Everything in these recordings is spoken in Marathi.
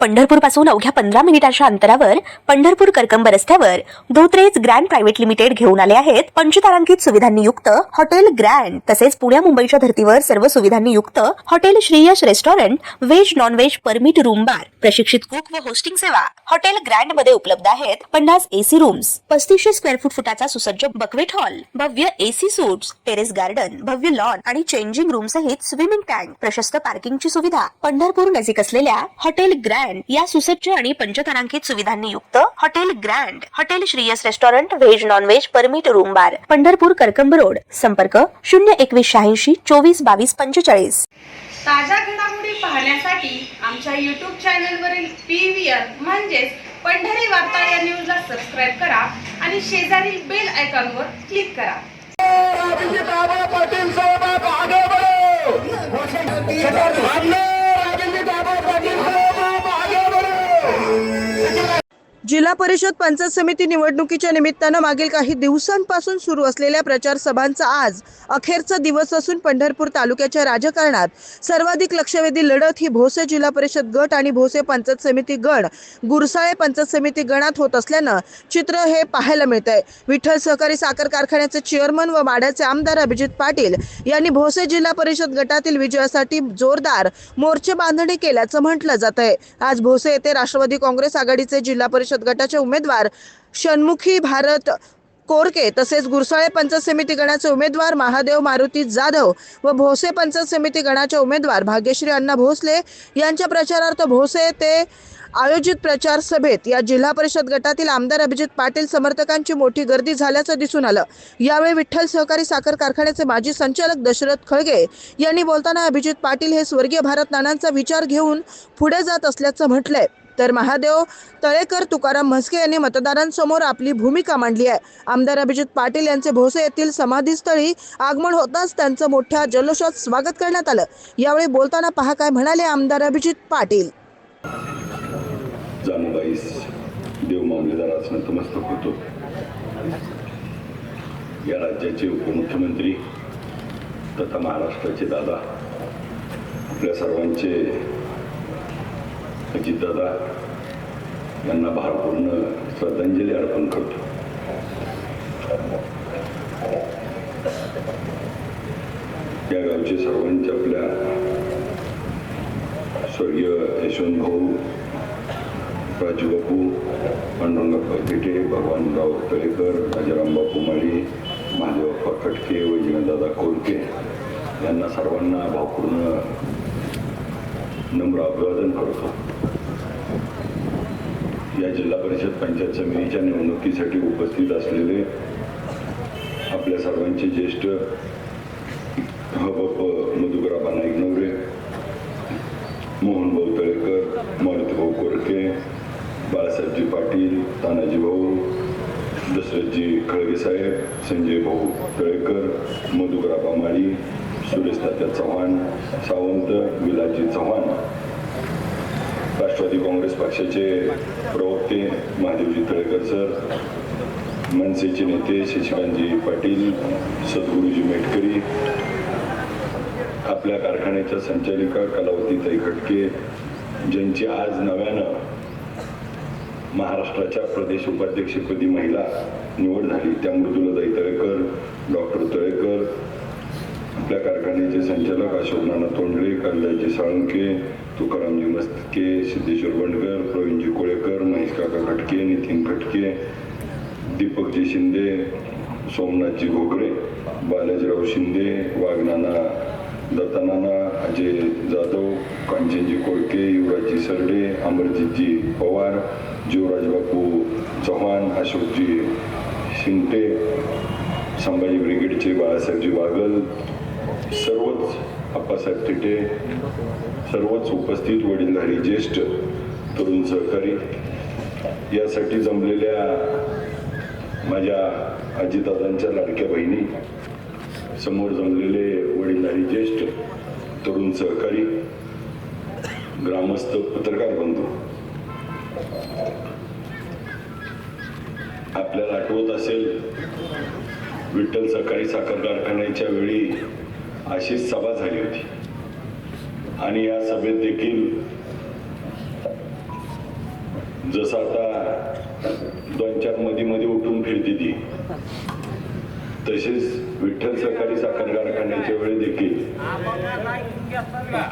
पंढरपूर पासून अवघ्या 15 मिनिटांच्या अंतरावर पंढरपूर करकंब रस्त्यावर धोत्रेज ग्रँड प्रायव्हेट लिमिटेड घेऊन आले आहेत पंचतारांकित सुविधांनी युक्त हॉटेल ग्रँड। तसेच पुण्या मुंबईच्या धर्तीवर सर्व सुविधांनी युक्त hotel Shriyash restaurant, veg non veg permit room bar, प्रशिक्षित कुक व होस्टिंग सेवा हॉटेल ग्रँड मध्ये उपलब्ध आहेत। 50 एसी रूम्स, 3500 स्क्वेअर फुटाचा सुसज्ज बकवेट हॉल, भव्य एसी सूट्स, टेरेस गार्डन, भव्य लॉन आणि चेंजिंग रूम सहित स्विमिंग टँक, प्रशस्त पार्किंगची सुविधा। पंढरपूर नजीक असलेल्या हॉटेल ग्रँड या सुसज्ज आणि पंचतारांकित सुविधांनी युक्त hotel grand, hotel Shriyas restaurant, veg non veg permit room बार, पंढरपूर करकंब रोड। संपर्क 02186 24 22 45। ताज्या घडामोडी पाहण्यासाठी आमच्या YouTube चॅनलवरील PVR म्हणजेच पंढरी वार्ता या न्यूजला सबस्क्राइब करा आणि शेजारील बेल आयकॉनवर क्लिक करा। जिल्हा परिषद पंचायत समिती निवडणुकीच्या निमित्तानं मागील काही दिवसांपासून सुरू असलेल्या प्रचार सभांचा आज अखेरचा दिवस असून पंढरपूर तालुक्याच्या राजकारणात सर्वाधिक लक्षवेधी लढत ही भोसे जिल्हा परिषद गट आणि भोसे पंचायत समिती गण गुरसाळे पंचायत समिती गणात होत असल्यानं चित्र हे पाहायला मिळतंय। विठ्ठल सहकारी साखर कारखान्याचे चेअरमन व माढ्याचे आमदार अभिजित पाटील यांनी भोसे जिल्हा परिषद गटातील विजयासाठी जोरदार मोर्चे बांधणी केल्याचं म्हटलं जातंय। आज भोसे येथे राष्ट्रवादी काँग्रेस आघाडीचे जिल्हा परिषद गटाचे उमेदवार षण्मुखी भारत कोरके तसेच गुरसाळे पंचायत समिती गणाचे उमेदवार महादेव मारुती जाधव व भोसे पंचायत समिती गणाचे उमेदवार भाग्यश्री अण्णा भोसले यांच्या प्रचारार्थ भोसे येथे आयोजित प्रचार सभेत या जिल्हा परिषद गटातील आमदार अभिजित पाटील समर्थकांची मोठी गर्दी झाल्याचं दिसून आलं। यावेळी विठ्ठल सहकारी साखर कारखान्याचे माजी संचालक दशरथ खळगे यांनी बोलताना अभिजित पाटील हे स्वर्गीय भारत नानांचा विचार घेऊन पुढे जात असल्याचं म्हटलंय। तर महादेव तळेकर, तुकाराम म्हस्के यांनी मतदारांसमोर आपली भूमिका मांडली आहे। आमदार अभिजित पाटील यांचे भोसे येथील समाधीस्थळी आगमन होताच त्यांचं मोठ्या जल्लोषात स्वागत करण्यात आलं। यावेळी बोलताना पहा काय म्हणाले आमदार अभिजित पाटील। जानुबाईस देव मामलेदारास नतमस्तक होतो। या राज्याचे उपमुख्यमंत्री तथा महाराष्ट्राचे दादा आपल्या सर्वांचे अजितदादा यांना भारपूर्ण श्रद्धांजली अर्पण करतो। या गावचे सर्वांचे आपल्या स्वर्गीय यशवंत भाऊ, राजू बापू, पांडुरंगप्पा पेटे, भगवानराव तळेकर, राजाराम बापू माळी, महादेवप्पा खटके व जीवनदादा कोरके यांना सर्वांना भावपूर्ण नम्र अभिवादन करतो। या जिल्हा परिषद पंचायत समितीच्या निवडणुकीसाठी उपस्थित असलेले आपल्या सर्वांचे ज्येष्ठ हबप मधुकराबा नाईक नवरे, मोहनभाऊ तळेकर, मारुतीभाऊ कोरके, बाळासाहेबजी पाटील, तानाजी भाऊ, दशरथजी खळगे साहेब, संजय भाऊ तळेकर, मधुकराबा माळी, सुरेश तात्या चव्हाण सावंत, विलासजी चव्हाण, राष्ट्रवादी काँग्रेस पक्षाचे प्रवक्ते महादेवजी तळेकर सर, मनसेचे नेते शशिकांतजी पाटील, सद्गुरुजी मेटकरी, आपल्या कारखान्याच्या संचालिका कलावतीताई खटके, ज्यांची आज नव्यानं महाराष्ट्राच्या प्रदेश उपाध्यक्षपदी महिला निवड झाली, त्या मृदुलाताई तळेकर, डॉक्टर तळेकर, आपल्या कारखान्याचे संचालक अशोक नाना तोंडले, कल्याणजी साळुंके, तुकारामजी मस्के, सिद्धेश्वर बंडकर, प्रवीणजी कोळेकर, महेश काका खटके, नितीन खटके, दीपकजी शिंदे, सोमनाथजी घोगरे, बालाजीराव शिंदे, वाघनाना दत्तानाना, अजय जाधव, कांचनजी कोळके, युवराजजी सरडे, अमरजितजी पवार, जीवराज बापू चव्हाण, अशोकजी शिंगटे, संभाजी ब्रिगेडचे बाळासाहेबजी बागल, सर्वच अप्पासाहेब तिटे, सर्वच उपस्थित वडीलधारी ज्येष्ठ तरुण सहकारी, यासाठी जमलेल्या माझ्या आजीदादांच्या लाडक्या बहिणी, समोर जमलेले वडीलधारी ज्येष्ठ तरुण सहकारी, ग्रामस्थ, पत्रकार बंधू, आपल्याला आठवत असेल विठ्ठल सहकारी साखर कारखान्याच्या वेळी अशीच सभा झाली होती आणि या सभेत देखील जसं आता 2-4 मध्ये उठून फिरते ती, तसेच विठ्ठल सहकारी साखर कारखान्याच्या वेळी देखील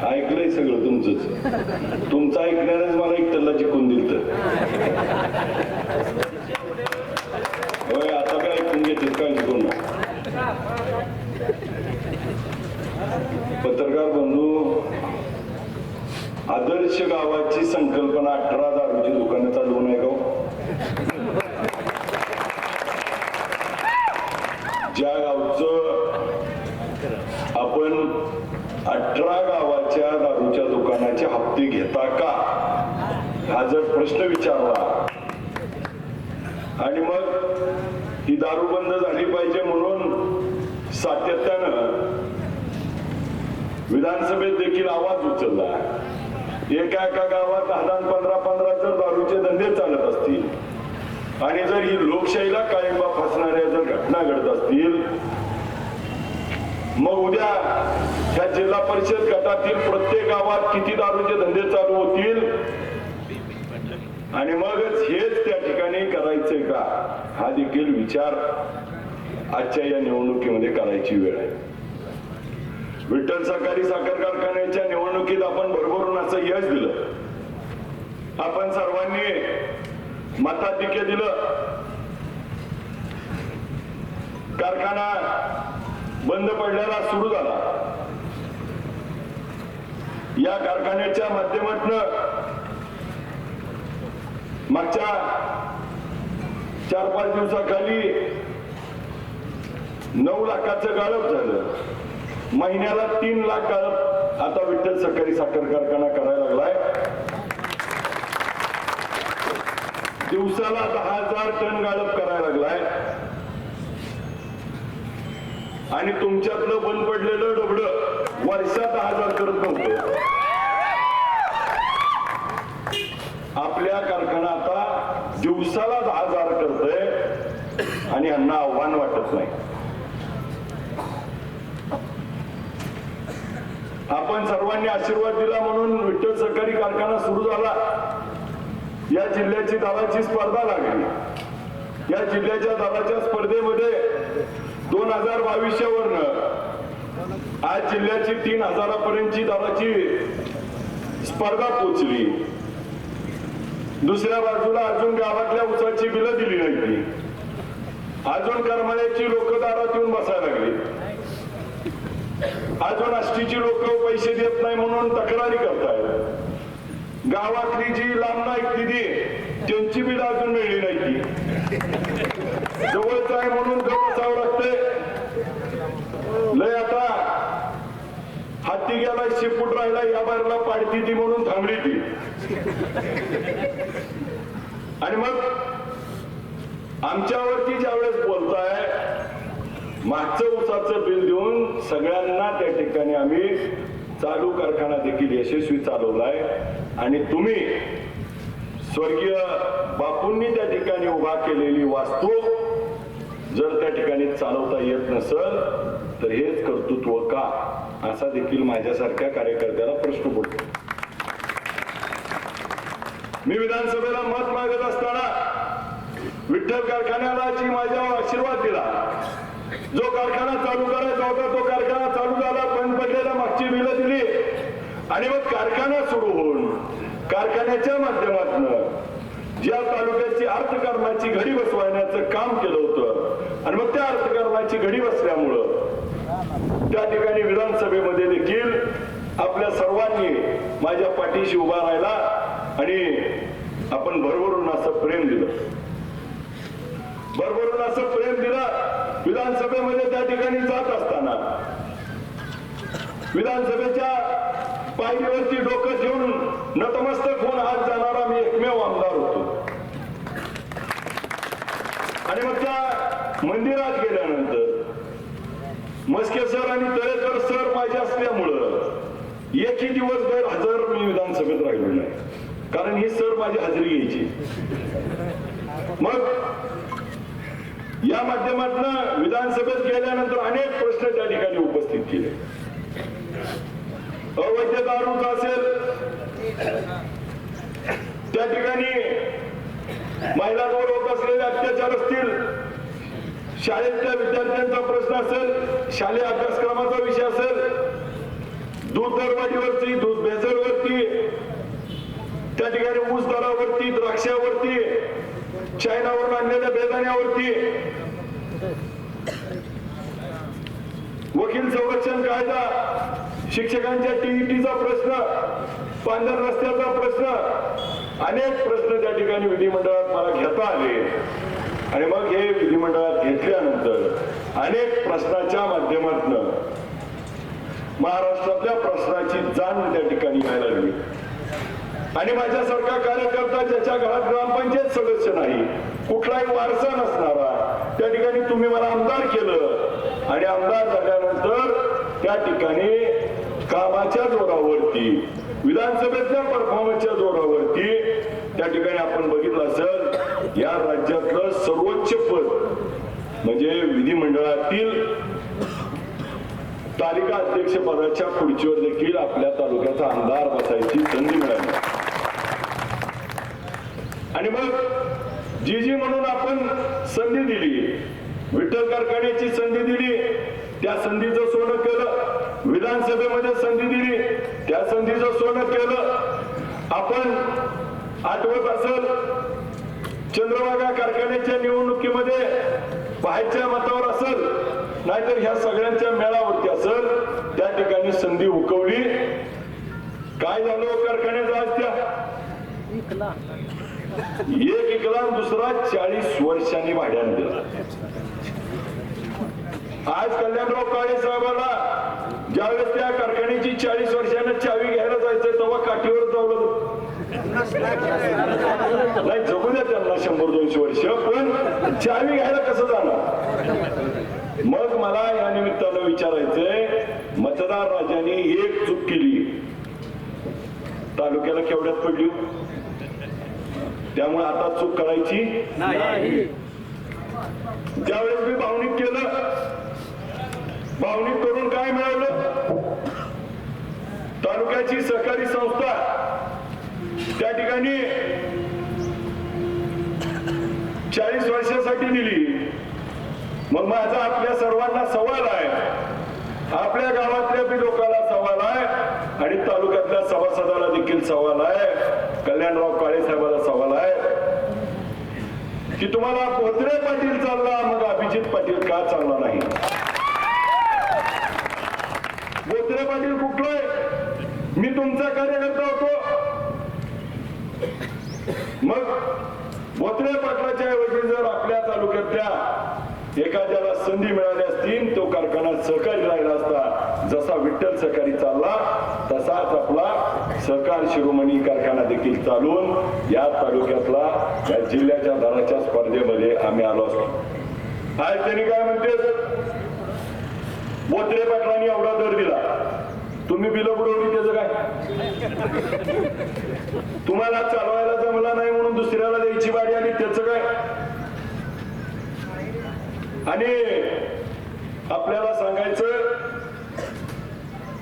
ऐकलंय सगळं तुमचं ऐकण्यानेच मला एकट्याला जिंकून दिलं. होय, आता काय ऐकून घेते काय जिंकून. पत्रकार बंधू, आदर्श गावाची संकल्पना 18 दारूची दुकानं चालवून आहे गाव. ज्या गावचं आपण 18 गावाच्या दारूच्या दुकानाचे हप्ते घेता का हा जर प्रश्न विचारला आणि मग ही दारू बंद झाली पाहिजे म्हणून सातत्यानं विधानसभेत देखील आवाज उचलला. एका गावात 10-15 जर दारूचे धंदे चालत असतील आणि जर ही लोकशाहीला काळिंबा फासणाऱ्या जर घटना घडत असतील, मग उद्या ह्या जिल्हा परिषद गटातील प्रत्येक गावात किती दारूचे धंदे चालू होतील आणि मगच हेच त्या ठिकाणी करायचंय का हा देखील विचार आजच्या या निवडणुकीमध्ये करायची वेळ आहे. विठ्ठल सहकारी साखर कारखान्याच्या निवडणुकीत आपण भरभरून असं यश दिलं. आपण सर्वांनी मताधिक्य दिलं. कारखाना बंद पडलेला सुरू झाला. या कारखान्याच्या माध्यमातून मागच्या 4-5 दिवसाखाली 9 लाखाचं गाळप झालं. महिन्याला 3 लाख गाळप आता विठ्ठल सहकारी साखर कारखाना करायला लागलाय. दिवसाला 10,000 टन गाळप करायला लागलाय. आणि तुमच्यातलं बंद पडलेलं डबडं वर्षात 10,000 करत नव्हतं. आपल्या कारखाना आता दिवसाला 10,000 करतोय आणि यांना आव्हान वाटत नाही. आपण सर्वांनी आशीर्वाद दिला म्हणून विठ्ठल सहकारी कारखाना सुरू झाला. या जिल्ह्याची दालाची स्पर्धा लागली. या जिल्ह्याच्या दालाच्या स्पर्धेमध्ये 2022 वरनं आज जिल्ह्याची 3,000 पर्यंतची दालाची स्पर्धा पोहोचली. दुसऱ्या बाजूला अजून गावातल्या उसाची बिलं दिली नाही. अजून करमाळ्याची लोक दारात येऊन बसायला लागली. अजून आष्टीची लोक पैसे देत नाही म्हणून तक्रारी करतायत. गावातली जी लांब नाही ती त्यांची बिल अजून मिळली नाही. ती जवळच आहे म्हणून बसावं लागतंय. लय आता हाती गेला शेपूट राहिला या बाहेरला पाडती ती म्हणून थांबली ती. आणि मग आमच्यावरती ज्यावेळेस बोलताय मागचं ऊसाचं बिल देऊन सगळ्यांना त्या ठिकाणी आम्ही चालू कारखाना देखील यशस्वी चालवलाय. आणि तुम्ही स्वर्गीय बापूंनी त्या ठिकाणी उभा केलेली वास्तू जर त्या ठिकाणी चालवता येत नसेल तर हेच कर्तृत्व का असा देखील माझ्यासारख्या कार्यकर्त्याला प्रश्न पडतो. मी विधानसभेला मत मागत असताना विठ्ठल कारखान्याला जी माझ्यावर आशीर्वाद दिला, जो कारखाना चालू करायचा होता तो कारखाना चालू झाला. बंद पडलेल्या मागची बिलं दिली आणि मग कारखाना सुरू होऊन कारखान्याच्या माध्यमातून ज्या तालुक्याची अर्थकारणाची घडी बसवण्याचं काम केलं होतं आणि मग त्या अर्थकारणाची घडी बसल्यामुळं त्या ठिकाणी विधानसभेमध्ये देखील आपल्या सर्वांनी माझ्या पाठीशी उभा राहिला आणि आपण भरभरून असं प्रेम दिलं. भरभरून असं प्रेम दिलं. विधानसभेमध्ये त्या ठिकाणी जात असताना विधानसभेच्या पायरीवरती डोकं ठेवून नतमस्तक होऊन आज जाणारा मी एकमेव आमदार होतो. आणि मग त्या मंदिरात गेल्यानंतर मस्के सर आणि तळेकर सर माझे असल्यामुळं एकही दिवस गैरहजर मी विधानसभेत राहिलो नाही, कारण ही सर माझी हजेरी घ्यायची. मग या माध्यमातून विधानसभेत गेल्यानंतर अनेक प्रश्न त्या ठिकाणी उपस्थित केले. अवैध दारूचा असेल, त्या ठिकाणी महिलांवर होत असलेले अत्याचार असतील, शाळेतल्या विद्यार्थ्यांचा प्रश्न असेल, शालेय अभ्यासक्रमाचा विषय असेल, दूध दरवाढीवरती, दूध भेसळवरती, त्या ठिकाणी ऊस दरावरती, द्राक्षावरती, चायनावरून आणलेल्या बेदाण्यावरती, वकील संरक्षण कायदा, शिक्षकांच्या टीईटीचा प्रश्न, पांढर रस्त्याचा प्रश्न, अनेक प्रश्न त्या ठिकाणी विधिमंडळात मला घेता आले. आणि मग हे विधिमंडळात घेतल्यानंतर अनेक प्रश्नाच्या माध्यमातून महाराष्ट्रातल्या प्रश्नाची जाण त्या ठिकाणी व्हायला लागली. आणि माझ्यासारखा कार्यकर्ता ज्याच्या घरात ग्रामपंचायत सदस्य नाही, कुठलाही वारसा नसणारा, त्या ठिकाणी तुम्ही मला आमदार केलं आणि आमदार झाल्यानंतर त्या ठिकाणी कामाच्या जोरावरती, विधानसभेतल्या परफॉर्मन्सच्या जोरावरती त्या ठिकाणी आपण बघितलं असेल, या राज्यातलं सर्वोच्च पद म्हणजे विधिमंडळातील तालिका अध्यक्ष पदाच्या खुर्चीवर देखील आपल्या तालुक्याचा आमदार बसायची संधी मिळाली. आणि मग जी म्हणून आपण संधी दिली, विठ्ठल कारखान्याची संधी दिली, त्या संधीचं सोनं केलं. विधानसभेमध्ये संधी दिली, त्या संधीचं सोनं केलं. आपण आठवत असेल, चंद्रभागा कारखान्याच्या निवडणुकीमध्ये बाहेरच्या मतावर असेल, नाहीतर ह्या सगळ्यांच्या मेळावरती असेल, त्या ठिकाणी संधी हुकवली. काय झालं कारखान्याचा आज? त्या एक इकला, दुसरा 40 वर्षांनी भाड्याने दिला. आज कल्याणराव काळे साहेबाला ज्यावेळेस त्या कारखान्याची 40 वर्षांना चावी घ्यायला जायचं तेव्हा काठीवर जावलं नाही. जगू द्या त्यांना 100-200 वर्ष, पण चावी घ्यायला कसं जाणार? मग मला या निमित्तानं विचारायचंय, मतदार राजाने एक चूक केली, तालुक्याला केवढ्यात पडली? त्यामुळे आता चूक करायची नाही. ज्यावेळेस मी भावनिक केलं, भावनिक करून काय मिळवलं? तालुक्याची सहकारी संस्था त्या ठिकाणी 40 वर्षासाठी दिली. मग माझा आपल्या सर्वांना सवाल आहे, आपल्या गावातल्या बी लोकांना सवाल आहे आणि तालुक्यातल्या सभासदाला देखील सवाल आहे, कल्याणराव काळे साहेबाला सवाल आहे की तुम्हाला बोत्रे पाटील चालला, मग अभिजित पाटील का चालला नाही? बोत्रे पाटील कुठलाय? मी तुमचा कार्यकर्ता होतो. मग बोत्रे पाटलाच्या ऐवजी जर आपल्या तालुक्यातल्या एखाद्याला संधी मिळाली असती, तो कारखाना सहकारी राहिला असता. जसा विठ्ठल सहकारी चालला तसाच आपला सहकार शिरोमणी कारखाना देखील चालून या तालुक्यातला, या जिल्ह्याच्या दराच्या स्पर्धेमध्ये आम्ही आलो असतो. आज त्यांनी काय म्हणते, बोत्रे पाटलांनी एवढा दर दिला, तुम्ही बिलं बुडवली, त्याचं काय? तुम्हाला चालवायला जमला नाही म्हणून दुसऱ्याला द्यायची बारी आली, त्याचं काय? आणि आपल्याला सांगायचं,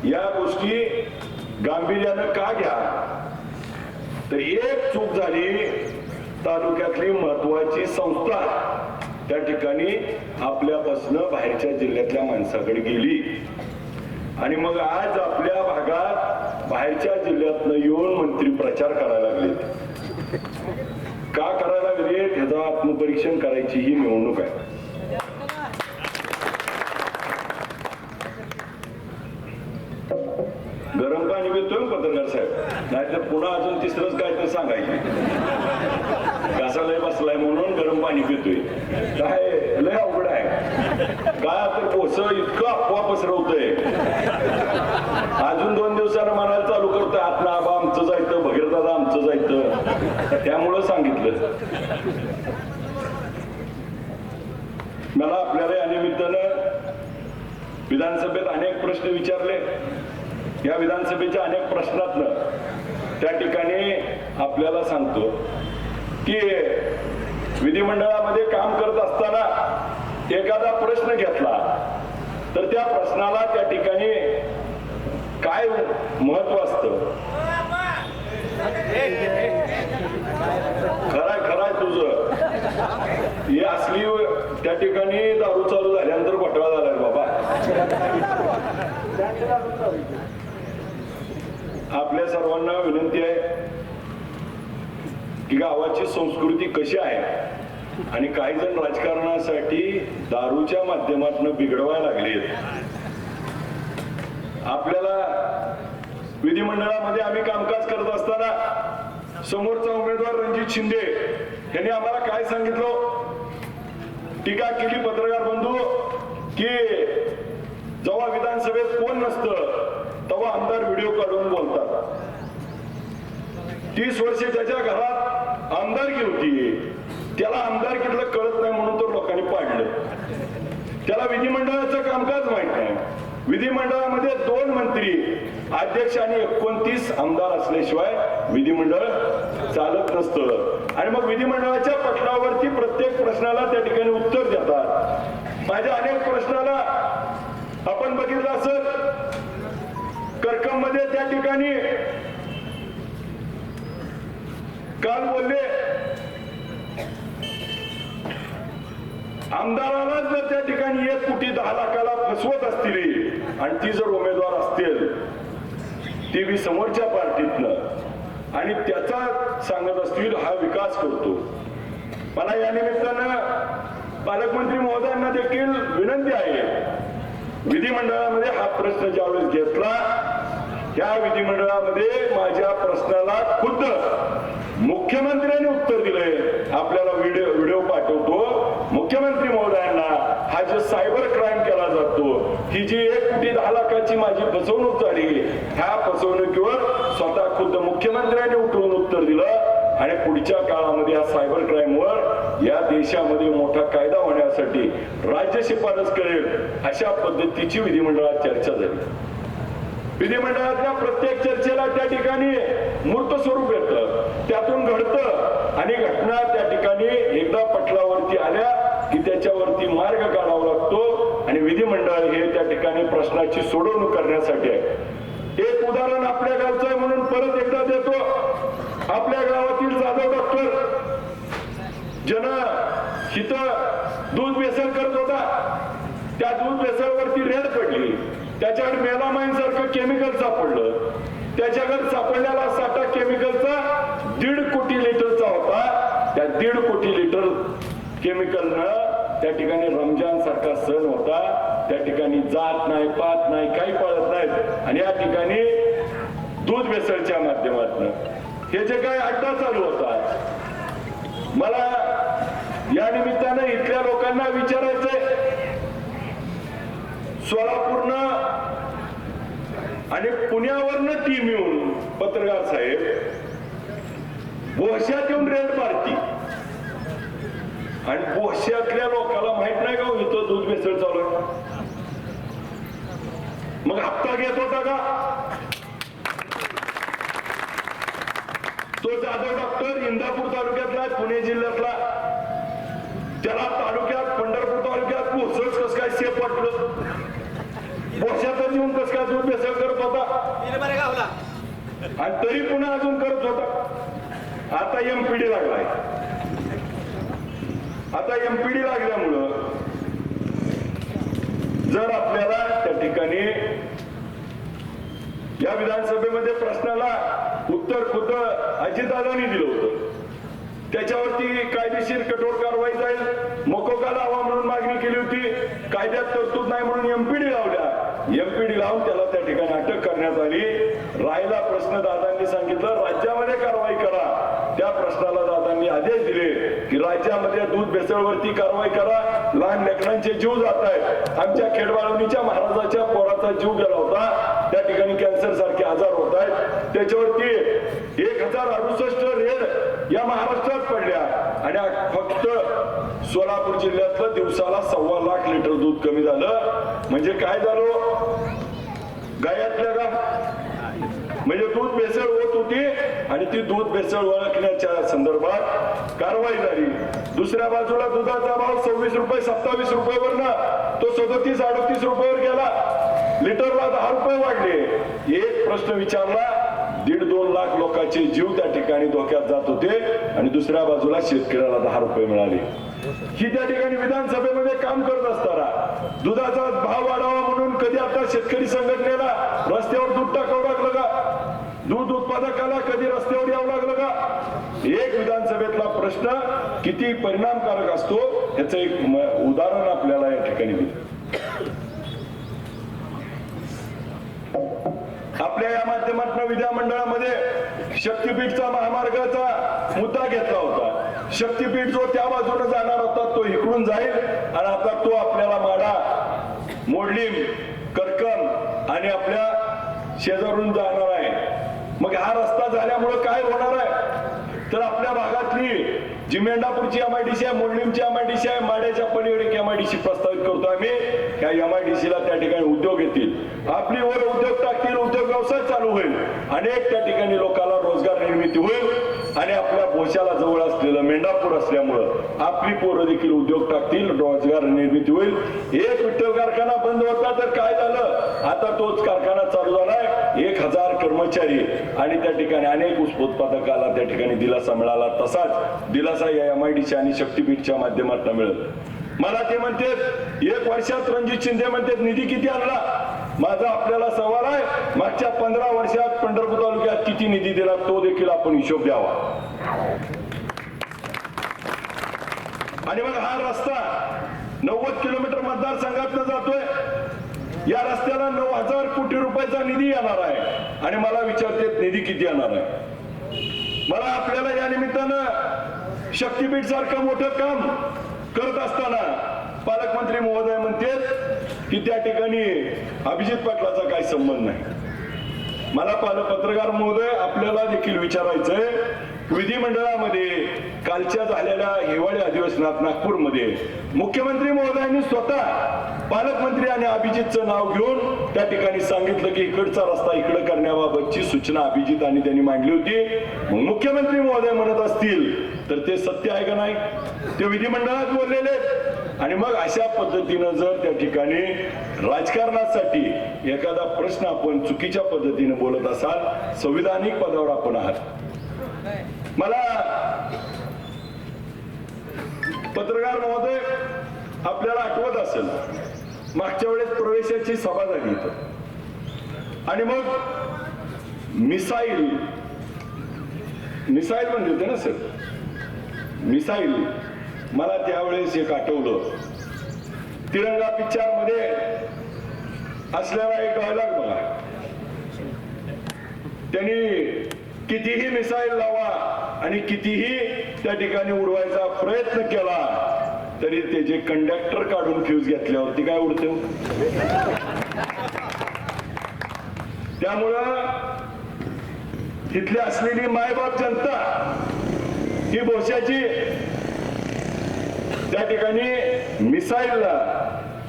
या गोष्टी गांभीर्यानं का घ्या? तर एक चूक झाली, तालुक्यातली महत्वाची संस्था त्या ठिकाणी आपल्यापासून बाहेरच्या जिल्ह्यातल्या माणसाकडे गेली आणि मग आज आपल्या भागात बाहेरच्या जिल्ह्यातनं येऊन मंत्री प्रचार करायला लागले. का करायला लागले? ह्याचं आत्मपरीक्षण करायची ही निवडणूक आहे. गरम पाणी पितोय पत्रकार साहेब, नाहीतर पुन्हा अजून तिसरंच काय तर सांगायचं, घासालय बसलाय म्हणून गरम पाणी पितोय. काय लय अवघड आहे. काय तर पोस इतकं अफवा पसरवतोय, अजून 2 दिवसानं म्हणायला चालू करतोय, आत ना आबा आमचं जायचं, भगीरदादा आमचं जायचं. त्यामुळं सांगितलं. मला आपल्याला या निमित्तानं विधानसभेत अनेक प्रश्न विचारले. या विधानसभेच्या अनेक प्रश्नातनं त्या ठिकाणी आपल्याला सांगतो की विधिमंडळामध्ये काम करत असताना एखादा प्रश्न घेतला तर त्या प्रश्नाला त्या ठिकाणी काय महत्व असतं सर्वांना विनंती आहे की गावाची संस्कृती कशी आहे आणि काही जण राजकारणासाठी दारूच्या माध्यमातून बिघडवायला लागलेत. आपल्याला विधिमंडळामध्ये आम्ही कामकाज करत असताना समोरचा उमेदवार रणजित शिंदे यांनी आम्हाला काय सांगितलं, टीका केली पत्रकार बंधू की जेव्हा विधानसभेत कोण नसतं तेव्हा आमदार व्हिडिओ काढून बोलतात. 30 वर्षे ज्याच्या घरात आमदारकी होती त्याला आमदारकीतलं कळत नाही म्हणून तर लोकांनी पाडलं. त्याला विधिमंडळाचं कामकाज माहित नाही. विधिमंडळामध्ये 2 मंत्री, अध्यक्ष आणि 29 आमदार असल्याशिवाय विधिमंडळ चालत नसतं. आणि मग विधिमंडळाच्या पटलावरती प्रत्येक प्रश्नाला त्या ठिकाणी उत्तर देतात. माझ्या अनेक प्रश्नाला आपण बघितलं असेल, करकम मध्ये त्या ठिकाणी काल बोलले आमदाराला जर त्या ठिकाणी 1 कोटी 10 लाखाला फसवत असतील आणि ती जर उमेदवार असतील ती बी समोरच्या पार्टीतनं आणि त्याचा सांगत असतील हा विकास करतो. मला या निमित्तानं पालकमंत्री महोदयांना देखील विनंती आहे, विधिमंडळामध्ये हा प्रश्न ज्यावेळेस घेतला त्या विधिमंडळामध्ये माझ्या प्रश्नाला खुद्द मुख्यमंत्र्यांनी उत्तर दिलंय. आपल्याला व्हिडिओ पाठवतो. मुख्यमंत्री महोदयांना हा जो सायबर क्राईम केला जातो, ही जी 1 कोटी 10 लाखाची माझी फसवणूक झाली, ह्या फसवणुकीवर स्वतः खुद्द मुख्यमंत्र्यांनी उठवून उत्तर दिलं. आणि पुढच्या काळामध्ये या सायबर क्राईम वर या देशामध्ये मोठा कायदा होण्यासाठी राज्य शिफारस करेल अशा पद्धतीची विधिमंडळात चर्चा झाली. विधिमंडळातल्या प्रत्येक चर्चेला त्या ठिकाणी मूर्त स्वरूप येतं, त्यातून घडतं आणि घटना त्या ठिकाणी एकदा पटलावरती आल्या की त्याच्यावरती मार्ग काढावा लागतो आणि विधिमंडळ हे त्या ठिकाणी प्रश्नाची सोडवणूक करण्यासाठी आहे. एक उदाहरण आपल्या गावचं आहे म्हणून परत एकदा देतो. आपल्या गावातील जाधव डॉक्टर ज्यानं इथं दूध भेसळ करत होता, त्या दूध भेसळवरती रेड पडली. त्याच्याकडे मेलामाइन सारखं केमिकल सापडलं. त्याच्याकडे सापडलेला साठा केमिकलचा 1.5 कोटी लिटरचा होता. त्या 1.5 कोटी लिटर केमिकलनं त्या ठिकाणी रमजान सारखा सण होता, त्या ठिकाणी जात नाही, पात नाही, काही पाळत नाहीत आणि या ठिकाणी दूध भेसळच्या माध्यमातून हे जे काही अड्डा चालू होता. मला या निमित्तानं इथल्या लोकांना विचारायचंय, सोलापूरनं आणि पुण्यावरनं टीम येऊन पत्रकार साहेब बोहश्यात येऊन रेड मारती आणि बोहश्यातल्या लोकांना माहित नाही का इथं दूध भेसळ चालू आहे. मग हप्ता घेत होता का तो जाधव डॉक्टर? इंदापूर तालुक्यातला, पुणे जिल्ह्यातला, त्याला तालुक्यात पंढरपूर तालुक्यात पोहोचच कस काय सेफ वाटलं? बोशातच येऊन कस काय दूध भेसळ करत होता आणि तरी पुन्हा अजून करत होता. आता एमपीडी लागलाय. आता एमपीडी लागल्यामुळं जर आपल्याला त्या ठिकाणी या विधानसभेमध्ये प्रश्नाला उत्तर खुद्द अजितदादांनी दिलं होतं, त्याच्यावरती कायदेशीर कठोर कारवाई जाईल. मोकोका लावा म्हणून मागणी केली होती, कायद्यात तरतूद नाही म्हणून एमपीडी लावल्या. एमपीडी लावून त्याला त्या ठिकाणी अटक करण्यात आली. राहिला प्रश्न दादांनी सांगितलं राज्यामध्ये कारवाई करा. त्या प्रश्नाला दादांनी आदेश दिले की राज्यामध्ये दूध भेसळवरती कारवाई करा. लहान लेकरांचे जीव जात आहेत. आमच्या खेडबाळवणीच्या महाराजाच्या पोराचा जीव गेला होता, त्या ठिकाणी कॅन्सर सारखे आजार होत आहेत. त्याच्यावरती 1068 रेड या महाराष्ट्रात पडल्या आणि फक्त सोलापूर जिल्ह्यातलं दिवसाला 1.25 लाख लिटर दूध कमी झालं. म्हणजे काय झालं, गायातल्या का म्हणजे दूध भेसळ होत होती आणि ती दूध भेसळ ओळखण्याच्या संदर्भात कारवाई झाली. दुसऱ्या बाजूला दुधाचा भाव 26 रुपये 27 रुपयेवरनं तो 37-38 रुपयावर गेला. लिटरला 10 रुपये वाढले. एक प्रश्न विचारला, 1.5-2 लाख लोकांचे जीव त्या ठिकाणी धोक्यात जात होते आणि दुसऱ्या बाजूला शेतकऱ्याला 10 रुपये मिळाले. ही त्या ठिकाणी विधानसभेमध्ये काम करत असताना दुधाचा भाव वाढावा म्हणून कधी आता शेतकरी संघटनेला रस्त्यावर दूध टाकावं लागलं का? दूध उत्पादन पदकाला कधी रस्त्यावर यावं लागलं का? एक विधानसभेतला प्रश्न किती परिणामकारक असतो याचं एक उदाहरण आपल्याला या ठिकाणी दिलं. आपल्या या माध्यमातून विधानमंडळामध्ये शक्तीपीठचा महामार्गाचा मुद्दा घेतला होता. शक्तीपीठ जो त्या बाजूने जाणार होता तो इकडून जाईल आणि आता तो आपल्याला माडा, मोडलीम, करकम आणि आपल्या शेजारून जाणार आहे. मग हा रस्ता झाल्यामुळे काय होणार आहे तर आपल्या भागातली जी मेंढापूरची एमआयडीसी आहे, मोडलीमची एमआयडीसी आहे, माड्याच्या पलीकडे एमआयडीसी प्रस्तावित करतो आम्ही. या एमआयडीसीला त्या ठिकाणी उद्योग येतील, आपली वर उद्योग टाकतील, उद्योग व्यवसाय चालू होईल, अनेक त्या ठिकाणी लोकांना रोजगार निर्मिती होईल आणि आपल्या भोशाला जवळ असलेलं मेंढापूर असल्यामुळं आपली पोरं देखील उद्योग टाकतील, रोजगार निर्मिती होईल. एक विठ्ठल कारखाना बंद होता तर काय झालं, आता तोच कारखाना चालू झालाय. 1000 कर्मचारी आणि त्या ठिकाणी अनेक ऊस उत्पादकाला त्या ठिकाणी दिलासा मिळाला. तसाच दिलासा या एमआयडीसी आणि शक्तीपीठच्या माध्यमातून मिळेल. मला ते म्हणतात 1 वर्षात रणजित शिंदे म्हणतात निधी किती आणला. माझा आपल्याला सवाल आहे, मागच्या 15 वर्षात पंढरपूर तालुक्यात किती निधी दिला तो देखील आपण हिशोब द्यावा. आणि मग हा रस्ता 90 किलोमीटर मतदारसंघातून जातोय. या रस्त्याला 9000 कोटी रुपयाचा निधी येणार आहे आणि मला विचारतात निधी किती येणार आहे. मला आपल्याला या निमित्तानं शक्तीपीठ सारखं मोठं काम करत असताना पालकमंत्री महोदय म्हणतात की त्या ठिकाणी अभिजित पाटलाचा काही संबंध नाही. मला पत्रकार महोदय आपल्याला देखील विचारायचंय, विधिमंडळामध्ये कालच्या झालेल्या हिवाळी अधिवेशनात नागपूरमध्ये मुख्यमंत्री महोदयांनी स्वतः पालकमंत्री आणि अभिजितचं नाव घेऊन त्या ठिकाणी सांगितलं की इकडचा रस्ता इकडे करण्याबाबतची सूचना अभिजित आणि त्यांनी मांडली होती. मग मुख्यमंत्री महोदय म्हणत असतील तर ते सत्य आहे का नाही, ते विधिमंडळात बोललेले. आणि मग अशा पद्धतीनं जर त्या ठिकाणी राजकारणासाठी एखादा प्रश्न आपण चुकीच्या पद्धतीने बोलत असाल, संविधानिक पदावर आपण आहात. मला पत्रकार महोदय आपल्याला आठवत असेल मागच्या वेळेस प्रवेशाची सभा झाली इथं आणि मग मिसाईल म्हणले होते ना सर, मिसाईल. मला त्यावेळेस एक आठवलं, तिरंगा पिक्चर मध्ये असलेला एक डायलॉग बघा. त्यांनी कितीही मिसाईल लावा आणि कितीही त्या ठिकाणी उडवायचा प्रयत्न केला तरी त्याचे कंडक्टर काढून फ्यूज घेतल्यावरती काय उडते. त्यामुळं तिथली असलेली मायबाप जनता ही भोशाची त्या ठिकाणी मिसाईलला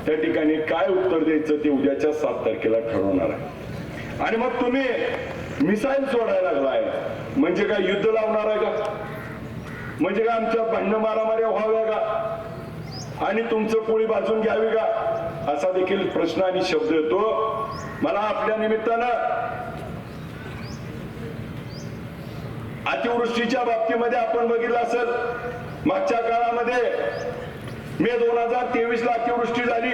त्या ठिकाणी काय उत्तर द्यायचं ते उद्याच्या 7 तारखेला ठरवणार आहे. आणि मग तुम्ही मिसाईल सोडायला लागलाय म्हणजे काय युद्ध लावणार आहे का, म्हणजे काय आमच्या भांडण मारामाऱ्या व्हाव्या का आणि तुमचं पोळी भाजून घ्यावी का, असा देखील प्रश्न आणि शब्द येतो. मला आपल्या निमित्तानं अतिवृष्टीच्या बाबतीमध्ये आपण बघितलं असेल, मागच्या काळामध्ये मे 2023 ला अतिवृष्टी झाली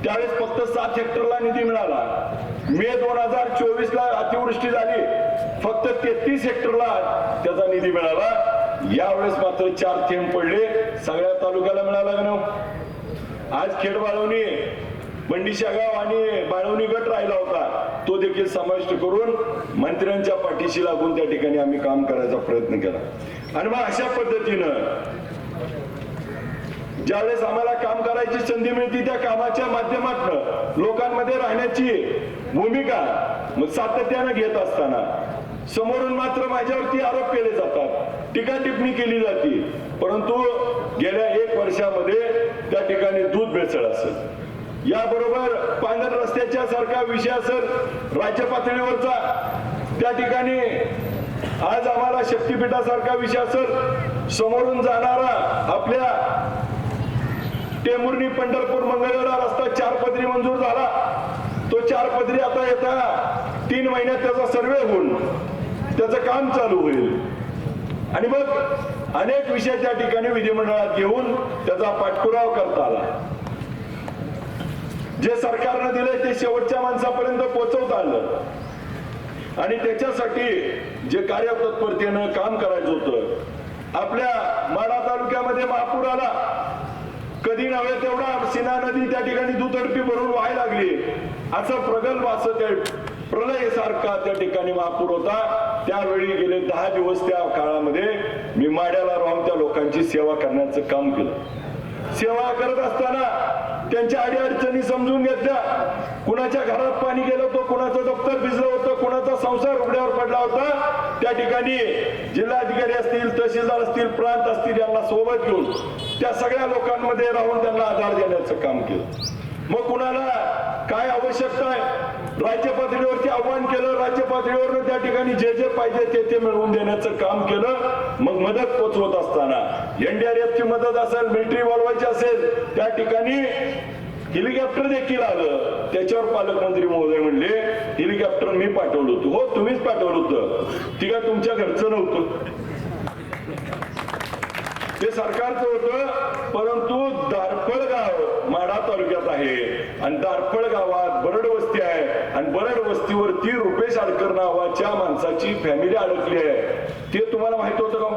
त्यावेळेस फक्त 7 हेक्टरला निधी मिळाला. मे 2024 ला अतिवृष्टी झाली फक्त 33 हेक्टरला त्याचा निधी मिळाला. यावेळेस मात्र 4 थेंब पडले, सगळ्या तालुक्याला मिळाला का नाही. आज खेड बाळवणी, बंडीशागाव आणि बाळवणी गट राहिला होता, तो देखील समाविष्ट करून मंत्र्यांच्या पाठीशी लागून त्या ठिकाणी आम्ही काम करायचा प्रयत्न केला. आणि मग अशा पद्धतीनं ज्यावेळेस आम्हाला काम करायची संधी मिळते त्या कामाच्या माध्यमातून लोकांमध्ये राहण्याची भूमिका मग सातत्यानं घेत असताना समोरून मात्र माझ्यावरती आरोप केले जातात, टीका टिप्पणी केली जाते. परंतु गेल्या 1 वर्षामध्ये त्या ठिकाणी दूध भेसळ असेल, याबरोबर पांढर रस्त्याच्या सारखा विषय असेल राज्य पातळीवरचा, त्या ठिकाणी आज आम्हाला शक्तीपीठासारखा विषय असेल, समोरून जाणारा आपल्या टेंभुर्णी पंढरपूर मंगळवेढा रस्ता 4 पदरी मंजूर झाला. तो 4 पदरी आता येता 3 महिन्यात त्याचा सर्वे होऊन त्याचं काम चालू होईल. आणि मग अनेक विषय त्या ठिकाणी विधिमंडळात घेऊन त्याचा पाठपुरावा करता आला. जे सरकारनं दिले ते शेवटच्या माणसापर्यंत पोहोचवता आलं आणि त्याच्यासाठी जे कार्यतत्परतेनं काम करायचं होतं. आपल्या माढा तालुक्यामध्ये महापूर आला, कधी नव्हे तेवढा सीना नदी त्या ठिकाणी दुतर्फी भरून व्हायला लागली. असं प्रगल्भ असं त्या प्रलय सारखा त्या ठिकाणी महापूर होता. त्यावेळी गेले 10 दिवस त्या काळामध्ये मी माड्याला राहून त्या लोकांची सेवा करण्याचं काम केलं. सेवा करत असताना त्यांच्या अडीअडचणी समजून घेतल्या. कुणाच्या घरात पाणी गेलं होतं, कुणाचं दप्तर भिजलं होतं, कुणाचा संसार उघड्यावर पडला होता. त्या ठिकाणी जिल्हाधिकारी असतील, तहसीलदार असतील, प्रांत असतील यांना सोबत घेऊन त्या सगळ्या लोकांमध्ये राहून त्यांना आधार देण्याचं काम केलं. मग कुणाला काय आवश्यकता आहे राज्य पातळीवरती आव्हान केलं. राज्य पातळीवर त्या ठिकाणी जे जे पाहिजे ते मिळवून देण्याचं काम केलं. मग मदत पोचवत असताना एनडीआरएफची मदत असेल, मिलिटरी बोलवायची असेल, त्या ठिकाणी हेलिकॉप्टर देखील आलं. त्याच्यावर पालकमंत्री महोदय म्हणले हेलिकॉप्टर मी पाठवलं होतं. हो, तुम्हीच पाठवलं होतं, ती काय तुमच्या घरचं नव्हतं, ते सरकारचं होतं. परंतु दारफळ गाव माढा तालुक्यात आहे आणि दारफळ गावात बरड वस्ती आहे आणि बरड वस्तीवरती रुपेश आडकर नावाच्या माणसाची फॅमिली अडकली आहे. ते तुम्हाला माहित होतं का?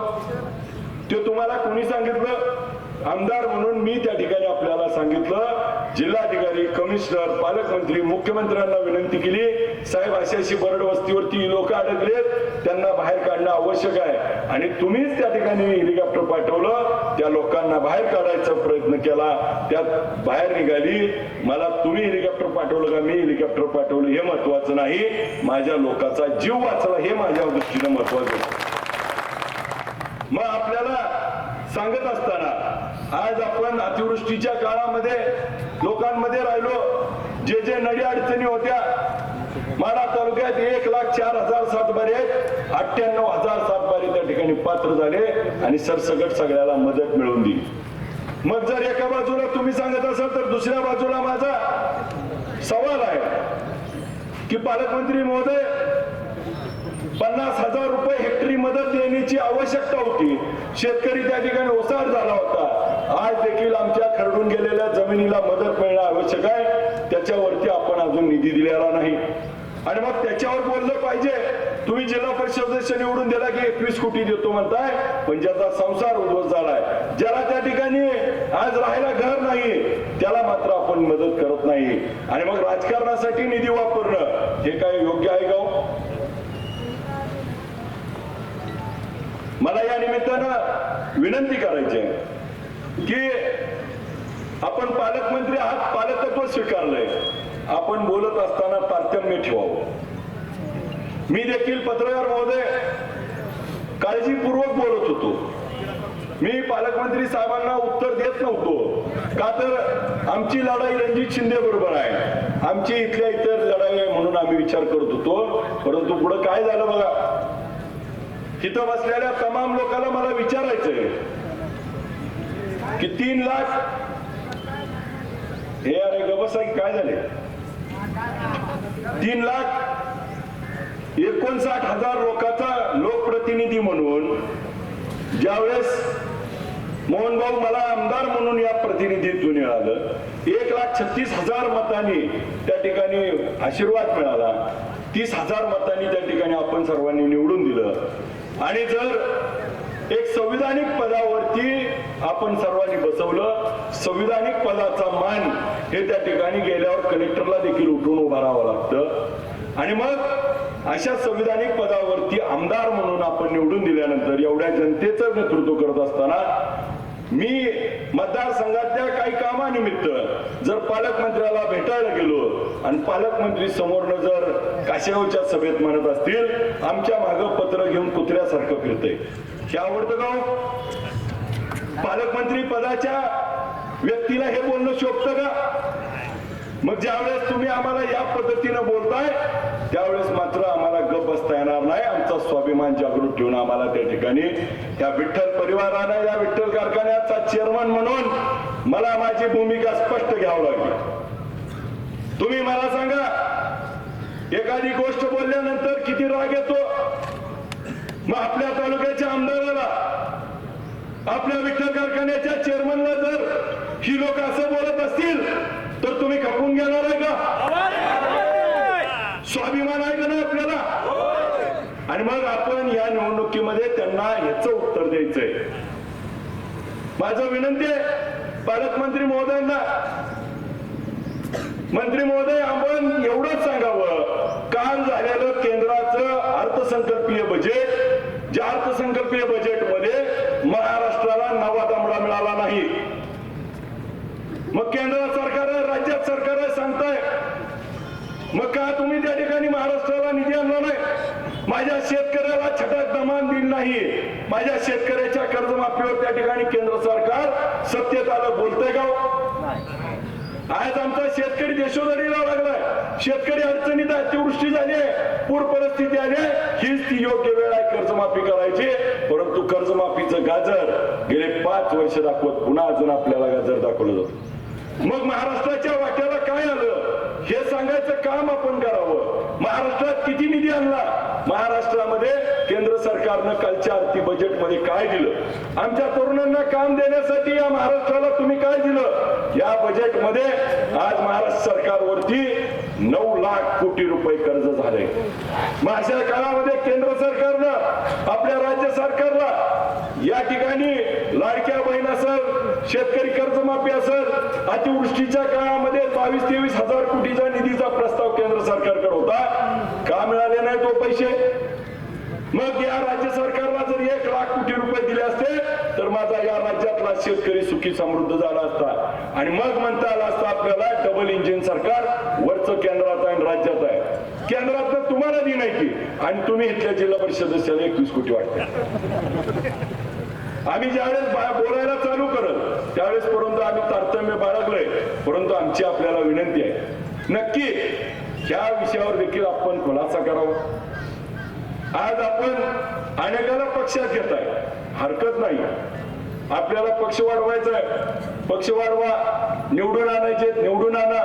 ते तुम्हाला कोणी सांगितलं? आमदार म्हणून मी त्या ठिकाणी आपल्याला सांगितलं. जिल्हाधिकारी, कमिशनर, पालकमंत्री, मुख्यमंत्र्यांना विनंती केली, साहेब अशी बरड वस्तीवरती लोक अडकलेत, त्यांना बाहेर काढणं आवश्यक आहे. आणि तुम्हीच त्या ठिकाणी हेलिकॉप्टर पाठवलं, त्या लोकांना बाहेर काढायचा प्रयत्न केला, त्यात बाहेर निघाली. मला तुम्ही हेलिकॉप्टर पाठवलं का मी हेलिकॉप्टर पाठवलं हे महत्वाचं नाही, माझ्या लोकांचा जीव वाचला हे माझ्या दृष्टीनं महत्वाचं. मग आपल्याला सांगत असताना आज आपण अतिवृष्टीच्या काळामध्ये लोकांमध्ये राहिलो. जे जे नडी अडचणी होत्या, माढा तालुक्यात 1,04,000 सातबारे आहेत, 98,000 सातबारे त्या ठिकाणी पात्र झाले आणि सरसकट सगळ्याला मदत मिळवून दिली. मग जर एका बाजूला तुम्ही सांगत असाल तर दुसऱ्या बाजूला माझा सवाल आहे की पालकमंत्री महोदय 50,000 रुपये हेक्टरी मदत देण्याची आवश्यकता होती. शेतकरी त्या ठिकाणी ओसाड झाला होता. आज देखील आमच्या खरडून गेलेल्या जमिनीला मदत मिळणं आवश्यक आहे. त्याच्यावरती आपण अजून निधी दिलेला नाही आणि मग त्याच्यावर बोललं पाहिजे. तुम्ही जिल्हा परिषद सदस्य निवडून दिला की 21 कोटी देतो म्हणताय, पण ज्याचा संसार उद्ध्वस्त झालाय, ज्याला त्या ठिकाणी आज राहायला घर नाही, त्याला मात्र आपण मदत करत नाही. आणि मग राजकारणासाठी निधी वापरणं हे काय योग्य आहे का? मला या निमित्तानं विनंती करायची आहे की आपण पालकमंत्री आहात, पालकत्व स्वीकारलंय, आपण बोलत असताना तारतम्य ठेवावं. मी देखील पत्रकार महोदय काळजीपूर्वक बोलत होतो. मी पालकमंत्री साहेबांना उत्तर देत नव्हतो, का तर आमची लढाई रणजित शिंदे बरोबर आहे, आमची इथल्या इतर लढाई आहे म्हणून आम्ही विचार करत होतो. परंतु पुढे काय झालं बघा. तिथं बसलेल्या तमाम लोकांना मला विचारायचंय की 3 लाख हे अरे गबसा काय झाले 3,59,000 लोकांचा लोकप्रतिनिधी म्हणून ज्यावेळेस मोहन भाऊ मला आमदार म्हणून या प्रतिनिधीतून मिळालं, 1,36,000 मतांनी त्या ठिकाणी आशीर्वाद मिळाला. 30,000 मतांनी त्या ठिकाणी आपण सर्वांनी निवडून दिलं. आणि जर एक संविधानिक पदावरती आपण सर्वांनी बसवलं, संविधानिक पदाचा मान हे त्या ठिकाणी गेल्यावर कलेक्टरला देखील उठून उभा राहावं लागतं. आणि मग अशा संविधानिक पदावरती आमदार म्हणून आपण निवडून दिल्यानंतर एवढ्या जनतेचं नेतृत्व करत असताना मी मतदारसंघातल्या काही कामानिमित्त जर पालकमंत्र्याला भेटायला गेलो आणि पालकमंत्री समोरनं जर काशेगावच्या सभेत म्हणत असतील आमच्या मागं पत्र घेऊन कुत्र्यासारखं फिरतंय, हे आवडतं का? पालकमंत्री पदाच्या व्यक्तीला हे बोलणं शोभतं का? मग ज्यावेळेस तुम्ही आम्हाला या पद्धतीनं बोलताय त्यावेळेस मात्र आम्हाला गप बसता येणार नाही. आमचा स्वाभिमान जागृत ठेवून आम्हाला त्या ठिकाणी या विठ्ठल परिवारानं, या विठ्ठल कारखान्याचा चेअरमन म्हणून मला माझी भूमिका स्पष्ट घ्यावी लागली. तुम्ही मला सांगा, एखादी गोष्ट बोलल्यानंतर किती राग येतो? मग आपल्या तालुक्याच्या आमदाराला, आपल्या विठ्ठल कारखान्याच्या चेअरमनला जर ही लोक असं बोलत असतील तर तुम्ही खपून घेणार आहे का? स्वाभिमान आहे का ना आपल्याला? आणि मग आपण या निवडणुकीमध्ये त्यांना याचं उत्तर द्यायचंय. माझं विनंती आहे पालकमंत्री महोदयांना, मंत्री महोदय, आपण एवढंच सांगावं, काल झालेलं केंद्राचं अर्थसंकल्पीय बजेट, ज्या अर्थसंकल्पीय बजेटमध्ये महाराष्ट्राला नवा दमडा मिळाला नाही. मग केंद्र सरकार आहे, राज्यात सरकार आहे सांगताय, मग का तुम्ही त्या ठिकाणी महाराष्ट्राला निधी आणला नाही? माझ्या शेतकऱ्याला छटाक दमान दिली नाही, माझ्या शेतकऱ्याच्या कर्जमाफीवर त्या ठिकाणी केंद्र सरकार सत्तेत आलं बोलतंय का? आज आमचा शेतकरी देशोधडीला लागलाय, शेतकरी अडचणीत आहे, अतिवृष्टी झाली आहे, पूर परिस्थिती आली आहे, हीच ती योग्य वेळ आहे कर्जमाफी करायची. परंतु कर्जमाफीचं गाजर गेले 5 वर्ष दाखवत पुन्हा अजून आपल्याला गाजर दाखवलं जातं. मग महाराष्ट्राच्या वाट्याला काय आलं हे सांगायचं काम आपण करावं. महाराष्ट्रात किती निधी आणला, महाराष्ट्रामध्ये केंद्र सरकारनं कालच्या आर्थिक बजेटमध्ये काय दिलं, आमच्या तरुणांना काम देण्यासाठी या महाराष्ट्राला तुम्ही काय दिलं? या बजेटमध्ये आज महाराष्ट्र सरकारवरती 9 लाख कोटी रुपये कर्ज झाले. मग अशा काळामध्ये केंद्र सरकारनं आपल्या राज्य सरकारला या ठिकाणी लाडक्या बहीण असेल, शेतकरी कर्जमाफी असेल, अतिवृष्टीच्या काळामध्ये 22-23 हजार कोटीचा निधीचा प्रस्ताव केंद्र सरकारकडे होता, का मिळाले नाही तो पैसे? मग या राज्य सरकारला जर 1 लाख कोटी रुपये दिले असते तर माझा या राज्यातला शेतकरी सुखी समृद्ध झाला असता. आणि मग म्हणता आलं असतं आपल्याला डबल इंजिन सरकार, वरचं केंद्रात आहे आणि राज्यात आहे. केंद्रात तुम्हाला दी नाही की, आणि तुम्ही इथल्या जिल्हा परिषद सदस्याला 21 कोटी वाटते. आम्ही ज्यावेळेस बोलायला चालू करत त्यावेळेस परंतु आम्ही तारतम्य बाळगलोय. परंतु आमची आपल्याला विनंती आहे, नक्की ह्या विषयावर देखील आपण खुलासा करावा. आज आपण अनेकाला पक्षात घेताय, हरकत नाही, आपल्याला पक्ष वाढवायचा आहे, पक्ष वाढवा, निवडून आणायचे निवडून आणा.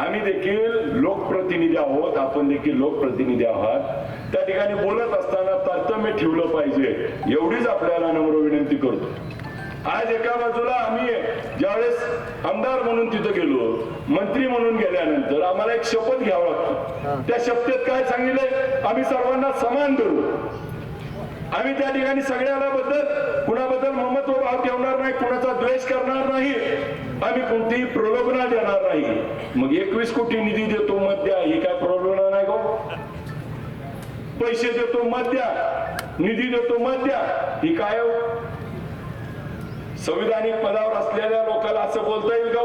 आम्ही देखील लोकप्रतिनिधी आहोत, आपण देखील लोकप्रतिनिधी आहात. त्या ठिकाणी बोलत असताना तारतम्य ठेवलं पाहिजे, एवढीच आपल्याला नम्र विनंती करतो. आज एका बाजूला आम्ही ज्यावेळेस आमदार म्हणून तिथं गेलो, मंत्री म्हणून गेल्यानंतर आम्हाला एक शपथ घ्यावं लागतो. त्या शपथेत काय सांगितलंय? आम्ही सर्वांना समान धरू. आम्ही त्या ठिकाणी सगळ्याला कुणाबद्दल ममत्व भाव ठेवणार नाही, कुणाचा द्वेष करणार नाही, आम्ही कोणतीही प्रलोभना देणार नाही. मग 21 कोटी निधी देतो मत द्या, ही काय प्रलोभना नाही गो? पैसे देतो मत द्या, निधी देतो मत द्या, ही काय हो? संविधानिक पदावर असलेल्या लोकांना असं बोलता येईल का?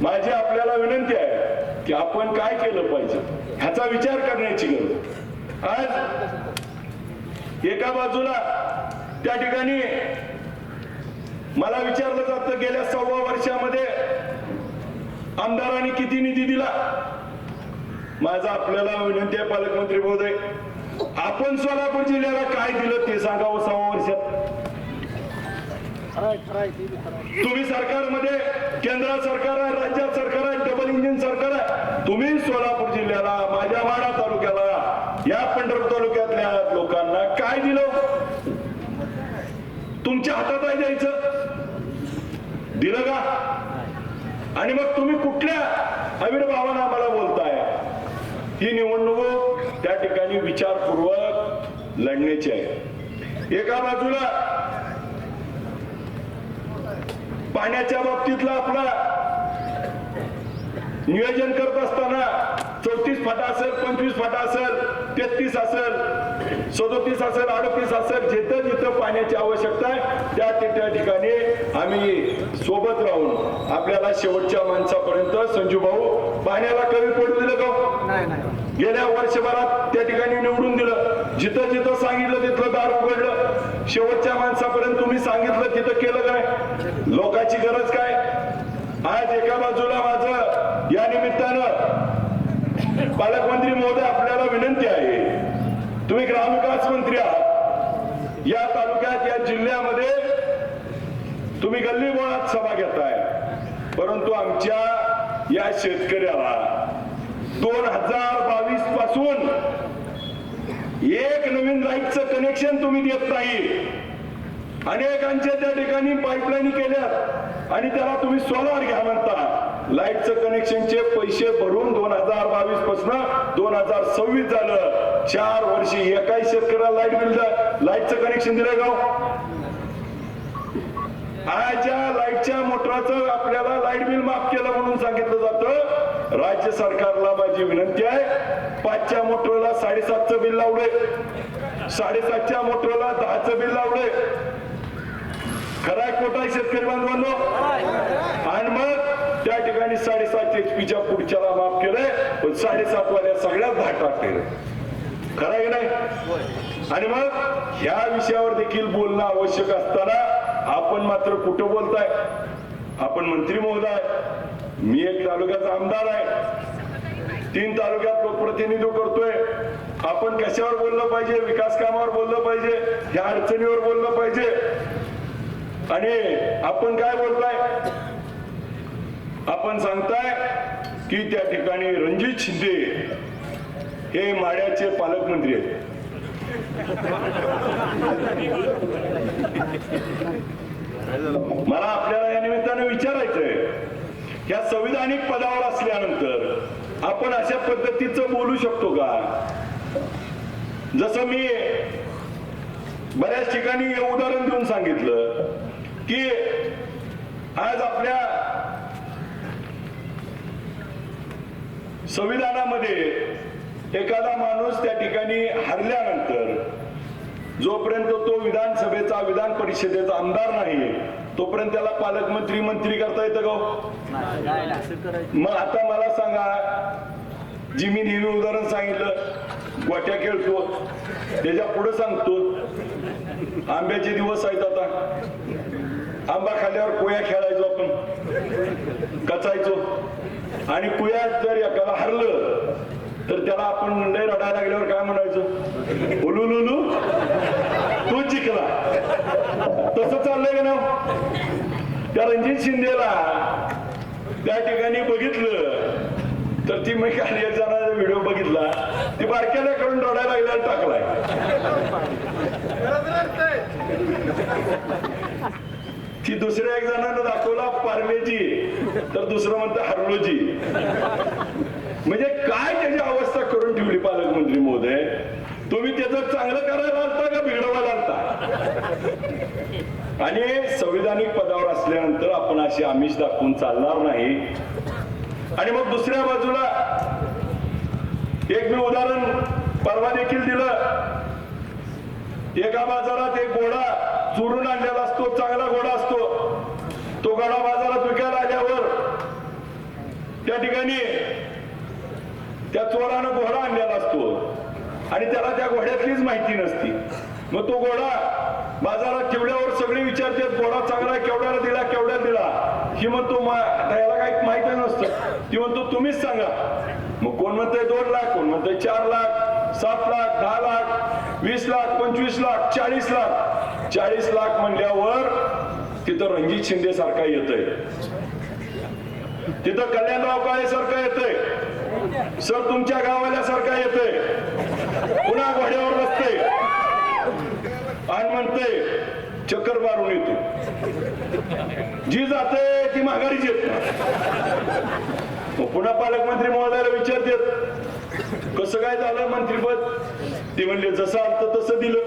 माझी आपल्याला विनंती आहे की आपण काय केलं पाहिजे ह्याचा विचार करण्याची गरज. आज एका बाजूला त्या ठिकाणी मला विचारलं जातं गेल्या 6 वर्षामध्ये आमदारांनी किती निधी दिला. माझा आपल्याला विनंती आहे पालकमंत्री महोदय, आपण सोलापूर जिल्ह्याला काय दिलं ते सांगावं 6 वर्षात. तुम्ही सरकारमध्ये केंद्र सरकार आहे, राज्यात सरकार आहे, डबल इंजिन सरकार आहे. तुम्ही सोलापूर जिल्ह्याला, माझ्या माढा तालुक्याला, या पंढरपूर तालुक्यातल्या लोकांना काय दिलं? तुमच्या हातात आहे द्यायचं, दिलं का? आणि मग तुम्ही कुठल्या आविर्भावानं आम्हाला बोलताय? ही निवडणूक त्या ठिकाणी विचारपूर्वक लढण्याची आहे. एका बाजूला पाण्याच्या बाबतीतला आपला नियोजन करत असताना 34 फाटा असेल, 25 फाटा असेल, 33 असेल, 37 असेल, 38 असेल, जिथं जिथं पाण्याची आवश्यकता आहे त्या ठिकाणी आम्ही सोबत राहून आपल्याला शेवटच्या माणसापर्यंत संजू भाऊ पाण्याला कमी पडू दिलं का? गेल्या वर्षभरात त्या ठिकाणी निवडून दिलं, जिथं जिथं सांगितलं तिथलं दार उघडलं, शेवटच्या माणसापर्यंत तुम्ही सांगितलं तिथं केलं काय? लोकांची गरज काय? आज एका बाजूला माझं या निमित्तानं पालकमंत्री महोदय आपल्याला विनंती आहे, तुम्ही ग्रामविकास मंत्री आहात, या तालुक्यात या जिल्ह्यामध्ये तुम्ही गल्ली बोळात सभा घेताय, परंतु आमच्या या शेतकऱ्याला 2022 पासून एक नवीन लाईटचं कनेक्शन तुम्ही देत नाही. अनेकांच्या त्या ठिकाणी पाईपलाईन केल्यात आणि त्याला तुम्ही सोलार घ्या म्हणता. लाईटचं कनेक्शनचे पैसे भरून 2022 पासून 2026 झालं. 4 वर्षी एकाही शेतकऱ्याला लाईटचं कनेक्शन दिलं गाव. आज या लाईटच्या मोटराचं आपल्याला लाईट बिल माफ केलं म्हणून सांगितलं जातं. राज्य सरकारला माझी विनंती आहे, 5च्या मोटरला 7.5चं बिल लावले, 7.5च्या मोटरला 10चं बिल लावले. खराय खोटा आहे शेतकरी बांधवांनो. आणि मग त्या ठिकाणी 7.5 HP पुढच्याला माफ केलंय, पण 7.5 वाल्या सगळ्यात 10 टाकले. खरं आहे की नाही? आणि मग ह्या विषयावर देखील बोलणं आवश्यक असताना आपण मात्र कुठं बोलताय? आपण मंत्री महोदय, मी एक तालुक्याचा आमदार आहे, 3 तालुक्यात लोकप्रतिनिधित्व करतोय. आपण कशावर बोललं पाहिजे? विकास कामावर बोललं पाहिजे, ह्या अडचणीवर बोललं पाहिजे. आणि आपण काय बोलताय? आपण सांगताय की त्या ठिकाणी रणजित शिंदे हे माड्याचे पालकमंत्री आहेत. मला आपल्याला या निमित्तानं विचारायचंय, या संविधानिक पदावर असल्यानंतर आपण अशा पद्धतीचं बोलू शकतो का? जसं मी बऱ्याच ठिकाणी हे उदाहरण देऊन सांगितलं की आज आपल्या संविधानामध्ये एखादा माणूस त्या ठिकाणी हरल्यानंतर जोपर्यंत तो विधानसभेचा, विधान परिषदेचा आमदार नाही, तोपर्यंत त्याला पालकमंत्री, मंत्री करता येतं का? मग आता मला सांगा, जी मी नेहमी उदाहरण सांगितलं, गोट्या खेळतो, त्याच्या पुढे सांगतो आंब्याचे दिवस आहेत. आता आंबा खाल्ल्यावर कुया खेळायचो आपण, कचायचो. आणि कुयात जर एखादा हरलं तर त्याला आपण लय रडायला लागल्यावर काय म्हणायचं? उलुलुलू तू जिंकला. तसं चाललंय का ना? त्या रणजित शिंदेला त्या ठिकाणी बघितलं तर ती मी काल एक जणांचा व्हिडिओ बघितला, ती बारक्याला करून रडायला लागल्यावर टाकलाय. ती दुसऱ्या एक जणांना दाखवला पार्लेजी, तर दुसरं म्हणतं हरलोजी. म्हणजे काय त्याची अवस्था करून ठेवली पालकमंत्री महोदय. तुम्ही त्याचं चांगलं करायला आलता का बिघडवायला आलता? आणि संविधानिक पदावर असल्यानंतर आपण अशी आमिष दाखवून चालणार नाही. आणि मग दुसऱ्या बाजूला एक मी उदाहरण परवा देखील दिलं. एका बाजारात एक घोडा चोरून आणलेला असतो, चांगला घोडा असतो. तो घोडा बाजारात विकायला आल्यावर त्या ठिकाणी त्या चोरानं घोडा आणलेला असतो आणि त्याला त्या घोड्यातलीच माहिती नसती. मग तो घोडा बाजारात ठेवल्यावर सगळे विचारतात, घोडा चांगला केवढ्याला दिला, केवढ्याला दिला? ही म्हणतो याला काही माहिती नसतं. ती म्हणतो तुम्हीच सांगा. मग कोण म्हणतंय 2 लाख, कोण म्हणतंय 4 लाख, 7 लाख, 10 लाख, 20 लाख, 25 लाख, 40 लाख. 40 लाख म्हणल्यावर तिथं रणजित शिंदे सारखा येतय, तिथं कल्याणराव काळे सारखं येतय, सर तुमच्या गावाल्यासारखा येतय, पुन्हा घोड्यावर बसतय आणि म्हणतय चक्कर मारून येतो. जी जाते ती माघारीच येत. पुन्हा पालकमंत्री महोदयाला विचारतात कसं काय झालं मंत्रीपद? ते म्हणले जसं आलं तसं दिलं,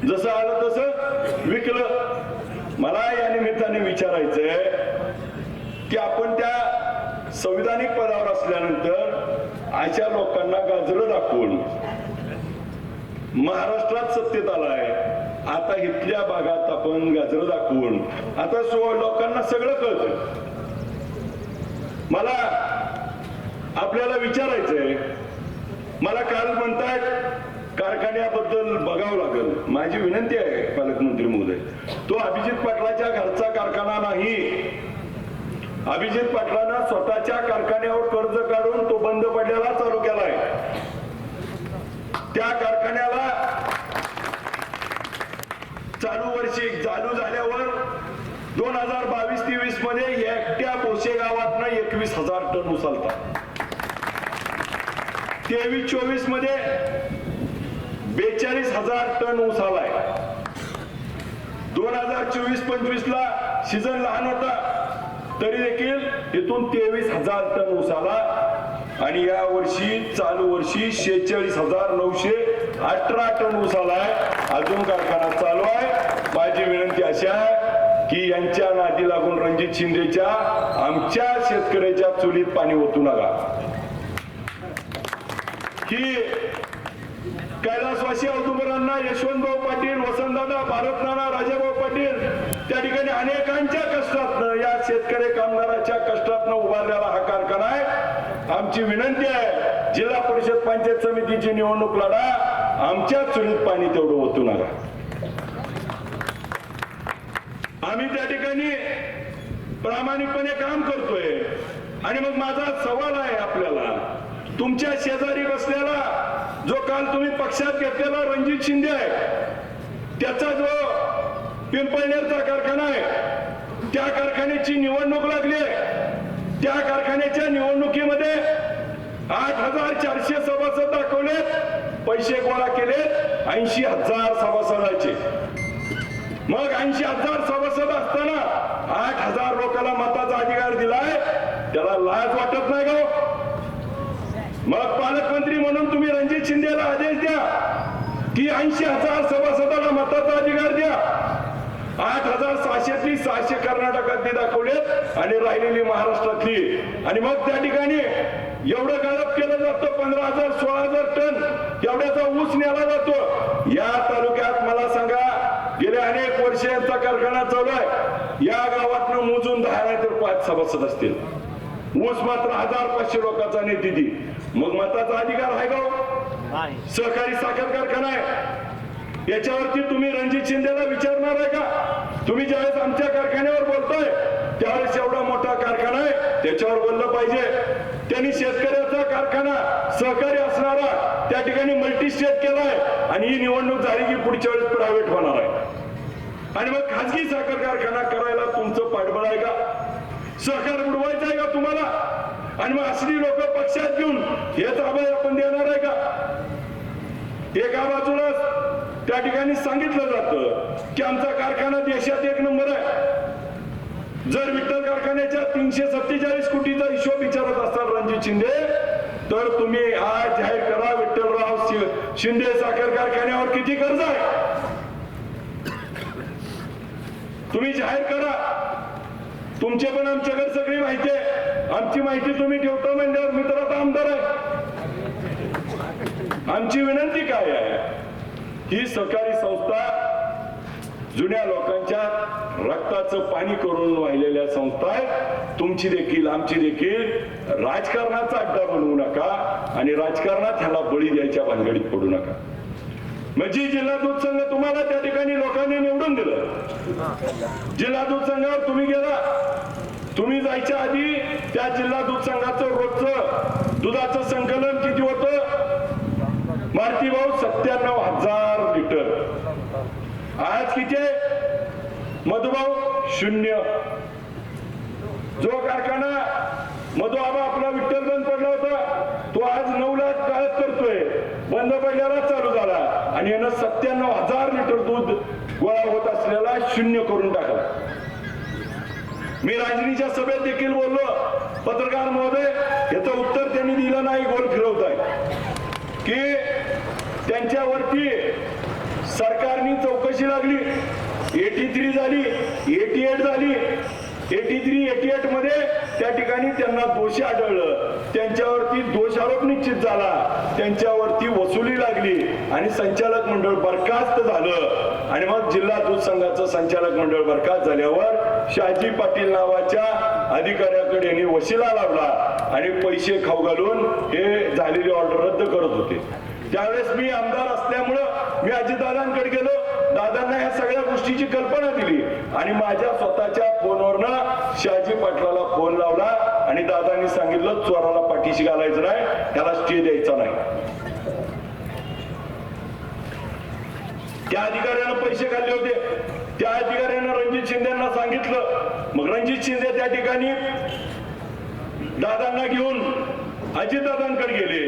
जसं आलं तसं विकलं. मला या निमित्ताने विचारायचंय की आपण त्या संविधानिक पदावर असल्यानंतर अशा लोकांना गाजरं दाखवून महाराष्ट्रात सत्तेत आलाय, आता इथल्या भागात आपण गाजरं दाखवून आता लोकांना सगळं कळतं. मला आपल्याला विचारायचंय, मला काल म्हणतायत कारखान्याबद्दल बघावं लागेल. माझी विनंती आहे पालकमंत्री महोदय, तो अभिजित पाटलाच्या घरचा कारखाना नाही. अभिजित पाटलांना स्वतःच्या कारखान्यावर कर्ज काढून तो बंद पडलेला चालू केलाय. त्या कारखान्याला चालू वर्षी चालू झाल्यावर 2022-23 मध्ये एकट्या बोशे गावातनं 21,000 टन ऊस आलता. 23-24 मध्ये 42,000 टन ऊस आलाय. 2024-25 ला सीझन लहान होता तरी देखील इथून 23,000 टन ऊस आला. आणि या वर्षी चालू वर्षी 46,918 टन ऊस आलाय. अजून कारखाना चालू आहे. माझी विनंती अशी आहे की यांच्या नादी लागून रणजित शिंदेच्या आमच्या शेतकऱ्याच्या चुलीत पाणी ओतू नका. की कैलासवासी औदुंबरांना, यशवंतभाऊ पाटील, वसंतदादा, भारतनाना, राजाभाऊ पाटील, त्या ठिकाणी अनेकांच्या कष्टातनं, या शेतकरी कामगाराच्या कष्टातनं उभारलेला हा कारखाना आहे. आमची विनंती आहे, जिल्हा परिषद पंचायत समितीची निवडणूक लढा, आमच्या चुलीत पाणी तेवढं ओतू नका. आम्ही त्या ठिकाणी प्रामाणिकपणे काम करतोय. आणि मग माझा सवाल आहे आपल्याला, तुमच्या शेजारी बसलेला जो काल तुम्ही पक्षात घेतलेला रणजित शिंदे आहे, त्याचा जो पिंपळनेरचा कारखाना आहे, त्या कारखान्याची निवडणूक लागली आहे. त्या कारखान्याच्या निवडणुकीमध्ये 8,400 सभासद दाखवलेत, पैसे गोळा केलेत 80,000 सभासदाचे. मग 80,000 सभासद असताना 8,000 लोकांना मताचा अधिकार दिलाय, त्याला लाज वाटत नाही का? मग पालकमंत्री म्हणून तुम्ही रणजित शिंदेला आदेश द्या की 80,000 सभासदांना मताचा अधिकार द्या. 8,600 600 कर्नाटकातली दाखवलेत आणि राहिलेली महाराष्ट्रातली. आणि मग त्या ठिकाणी एवढं गाळप केलं जातं, 15,000 16,000 टन एवढ्याचा ऊस नेला जातो. या तालुक्यात मला सांगा, गेले अनेक वर्ष यांचा कारखाना चालू आहे, या गावातनं मोजून 10 नाही तर 5 सभासद असतील. ऊस मात्र 1,500 लोकांचा नेते ती. मग मताचा अधिकार आहे का? सहकारी साखर कारखाना आहे, याच्यावरती तुम्ही रणजित शिंदेला विचारणार आहे का? तुम्ही ज्यावेळेस आमच्या कारखान्यावर बोलताय त्यावेळेस एवढा मोठा कारखाना आहे, त्याच्यावर बोललं पाहिजे. त्यांनी शेतकऱ्याचा कारखाना सहकारी असणारा त्या ठिकाणी मल्टी स्टेट केलाय आणि ही निवडणूक झाली की पुढच्या वेळेस प्रायव्हेट होणार आहे. आणि मग खाजगी साखर कारखाना करायला तुमचं पाठबळ आहे का? सहकार बुडवायचं आहे का तुम्हाला? आणि मग असली लोक पक्षात घेऊन हे ताबा आपण देणार आहे का? एका बाजूला त्या ठिकाणी सांगितलं जातं की आमचा कारखाना देशात 1 नंबर आहे. जर विठ्ठल कारखान्याच्या 347 कोटीचा हिशोब विचारत असताल रणजित शिंदे, तर तुम्ही आज जाहीर करा विठ्ठलराव शिंदे साखर कारखान्यावर किती कर्ज आहे, तुम्ही जाहीर करा. तुमचे पण आमच्याकडे सगळी माहिती आहे. आमची माहिती तुम्ही ठेवतो म्हणल्यावर मी तर आता आमदार आहे. आमची विनंती काय आहे, ही सहकारी संस्था जुन्या लोकांच्या रक्ताचं पाणी करून वाहिलेल्या संस्था आहेत. तुमची देखील आमची देखील राजकारणाचा अड्डा बनवू नका आणि राजकारणात ह्याला बळी द्यायच्या भानगडीत पडू नका. म्हणजे जिल्हा दूध संघ तुम्हाला त्या ठिकाणी लोकांनी निवडून दिलं. जिल्हा दूध संघावर तुम्ही गेला, तुम्ही जायच्या आधी त्या जिल्हा दूध संघाचं रोजचं दुधाचं संकलन किती होतं मारुती भाऊ? 97,000 लिटर. आज किती आहे मधुभाऊ? 0. जो कारखाना मधु आबा आपला विठ्ठल बंद पडला होता, तो आज 9 लाख काळात करतोय, बंद पडल्याला चालू झाला. आणि यानं 97,000 लिटर दूध गोळा होत असलेला 0 करून टाकला. मी राजनीच्या सभेत देखील बोललो, पत्रकार महोदय याचं उत्तर त्यांनी दिलं नाही, गोल फिरवत आहे की त्यांच्यावरती सरकारने चौकशी लागली, 83 झाली, 88 झाली. 83-88 मध्ये त्या ठिकाणी त्यांना दोषी आढळलं, त्यांच्यावरती दोषारोप निश्चित झाला, त्यांच्यावरती वसुली लागली आणि संचालक मंडळ बरखास्त झालं. आणि मग जिल्हा दूध संघाचं संचालक मंडळ बरखास्त झाल्यावर शहाजी पाटील नावाच्या अधिकाऱ्याकडे यांनी वशिला लावला आणि पैसे खाऊ घालून हे झालेली ऑर्डर रद्द करत होते. त्यावेळेस मी आमदार असल्यामुळं मी अजितदादांकडे गेलो, दादांना ह्या सगळ्या गोष्टीची कल्पना दिली आणि माझ्या स्वतःच्या फोनवरनं शहाजी पाटलाला फोन लावला आणि दादांनी सांगितलं चोराला पाठीशी घालायचं नाही, त्याला स्टे द्यायचा नाही. त्या अधिकाऱ्यानं पैसे खाल्ले होते, त्या अधिकाऱ्यानं रणजित शिंदेना सांगितलं. मग रणजित शिंदे त्या ठिकाणी दादांना घेऊन अजितदादांकडे गेले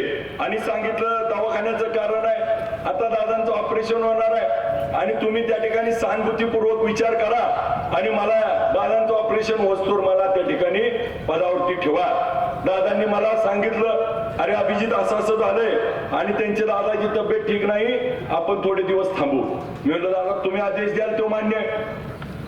आणि सांगितलं दवाखान्याचं कारण आहे, आता दादांचं ऑपरेशन होणार आहे आणि तुम्ही त्या ठिकाणी सहानुभूतीपूर्वक विचार करा आणि मला दादांचं ऑपरेशन होस्तोवर मला त्या ठिकाणी पदावरती ठेवा. दादांनी मला सांगितलं अरे अभिजित असं असं झालंय आणि त्यांच्या दादाची तब्येत ठीक नाही, आपण थोडे दिवस थांबू. मी म्हटलं दादा तुम्ही आदेश द्याल तो मान्य आहे.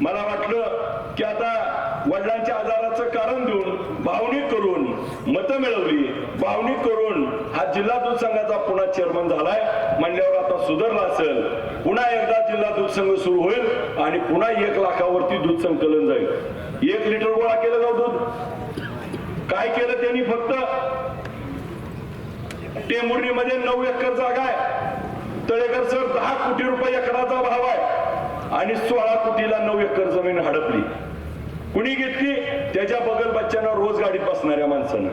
मला वाटलं की आता वडिलांच्या आजाराचं कारण देऊन भावनिक करून मतं मिळवली, भावनिक करून हा जिल्हा दूध संघाचा पुन्हा चेअरमन झालाय म्हणल्यावर आता सुधारला असेल. पुन्हा एकदा जिल्हा दूध संघ सुरू होईल आणि पुन्हा 1 लाखावरती दूध संकलन जाईल. 1 लिटर गोळा केलं जाऊ दूध. काय केलं त्यांनी? फक्त टेंभुर्णीमध्ये 9 एकर जागा आहे. तळेकर सर 10 कोटी रुपये एकराचा भाव आहे आणि 16 कोटीला 9 एकर जमीन हडपली. कुणी घेतली? त्याच्या बगल बच्च्यांना रोज गाडीत बसणाऱ्या माणसानं.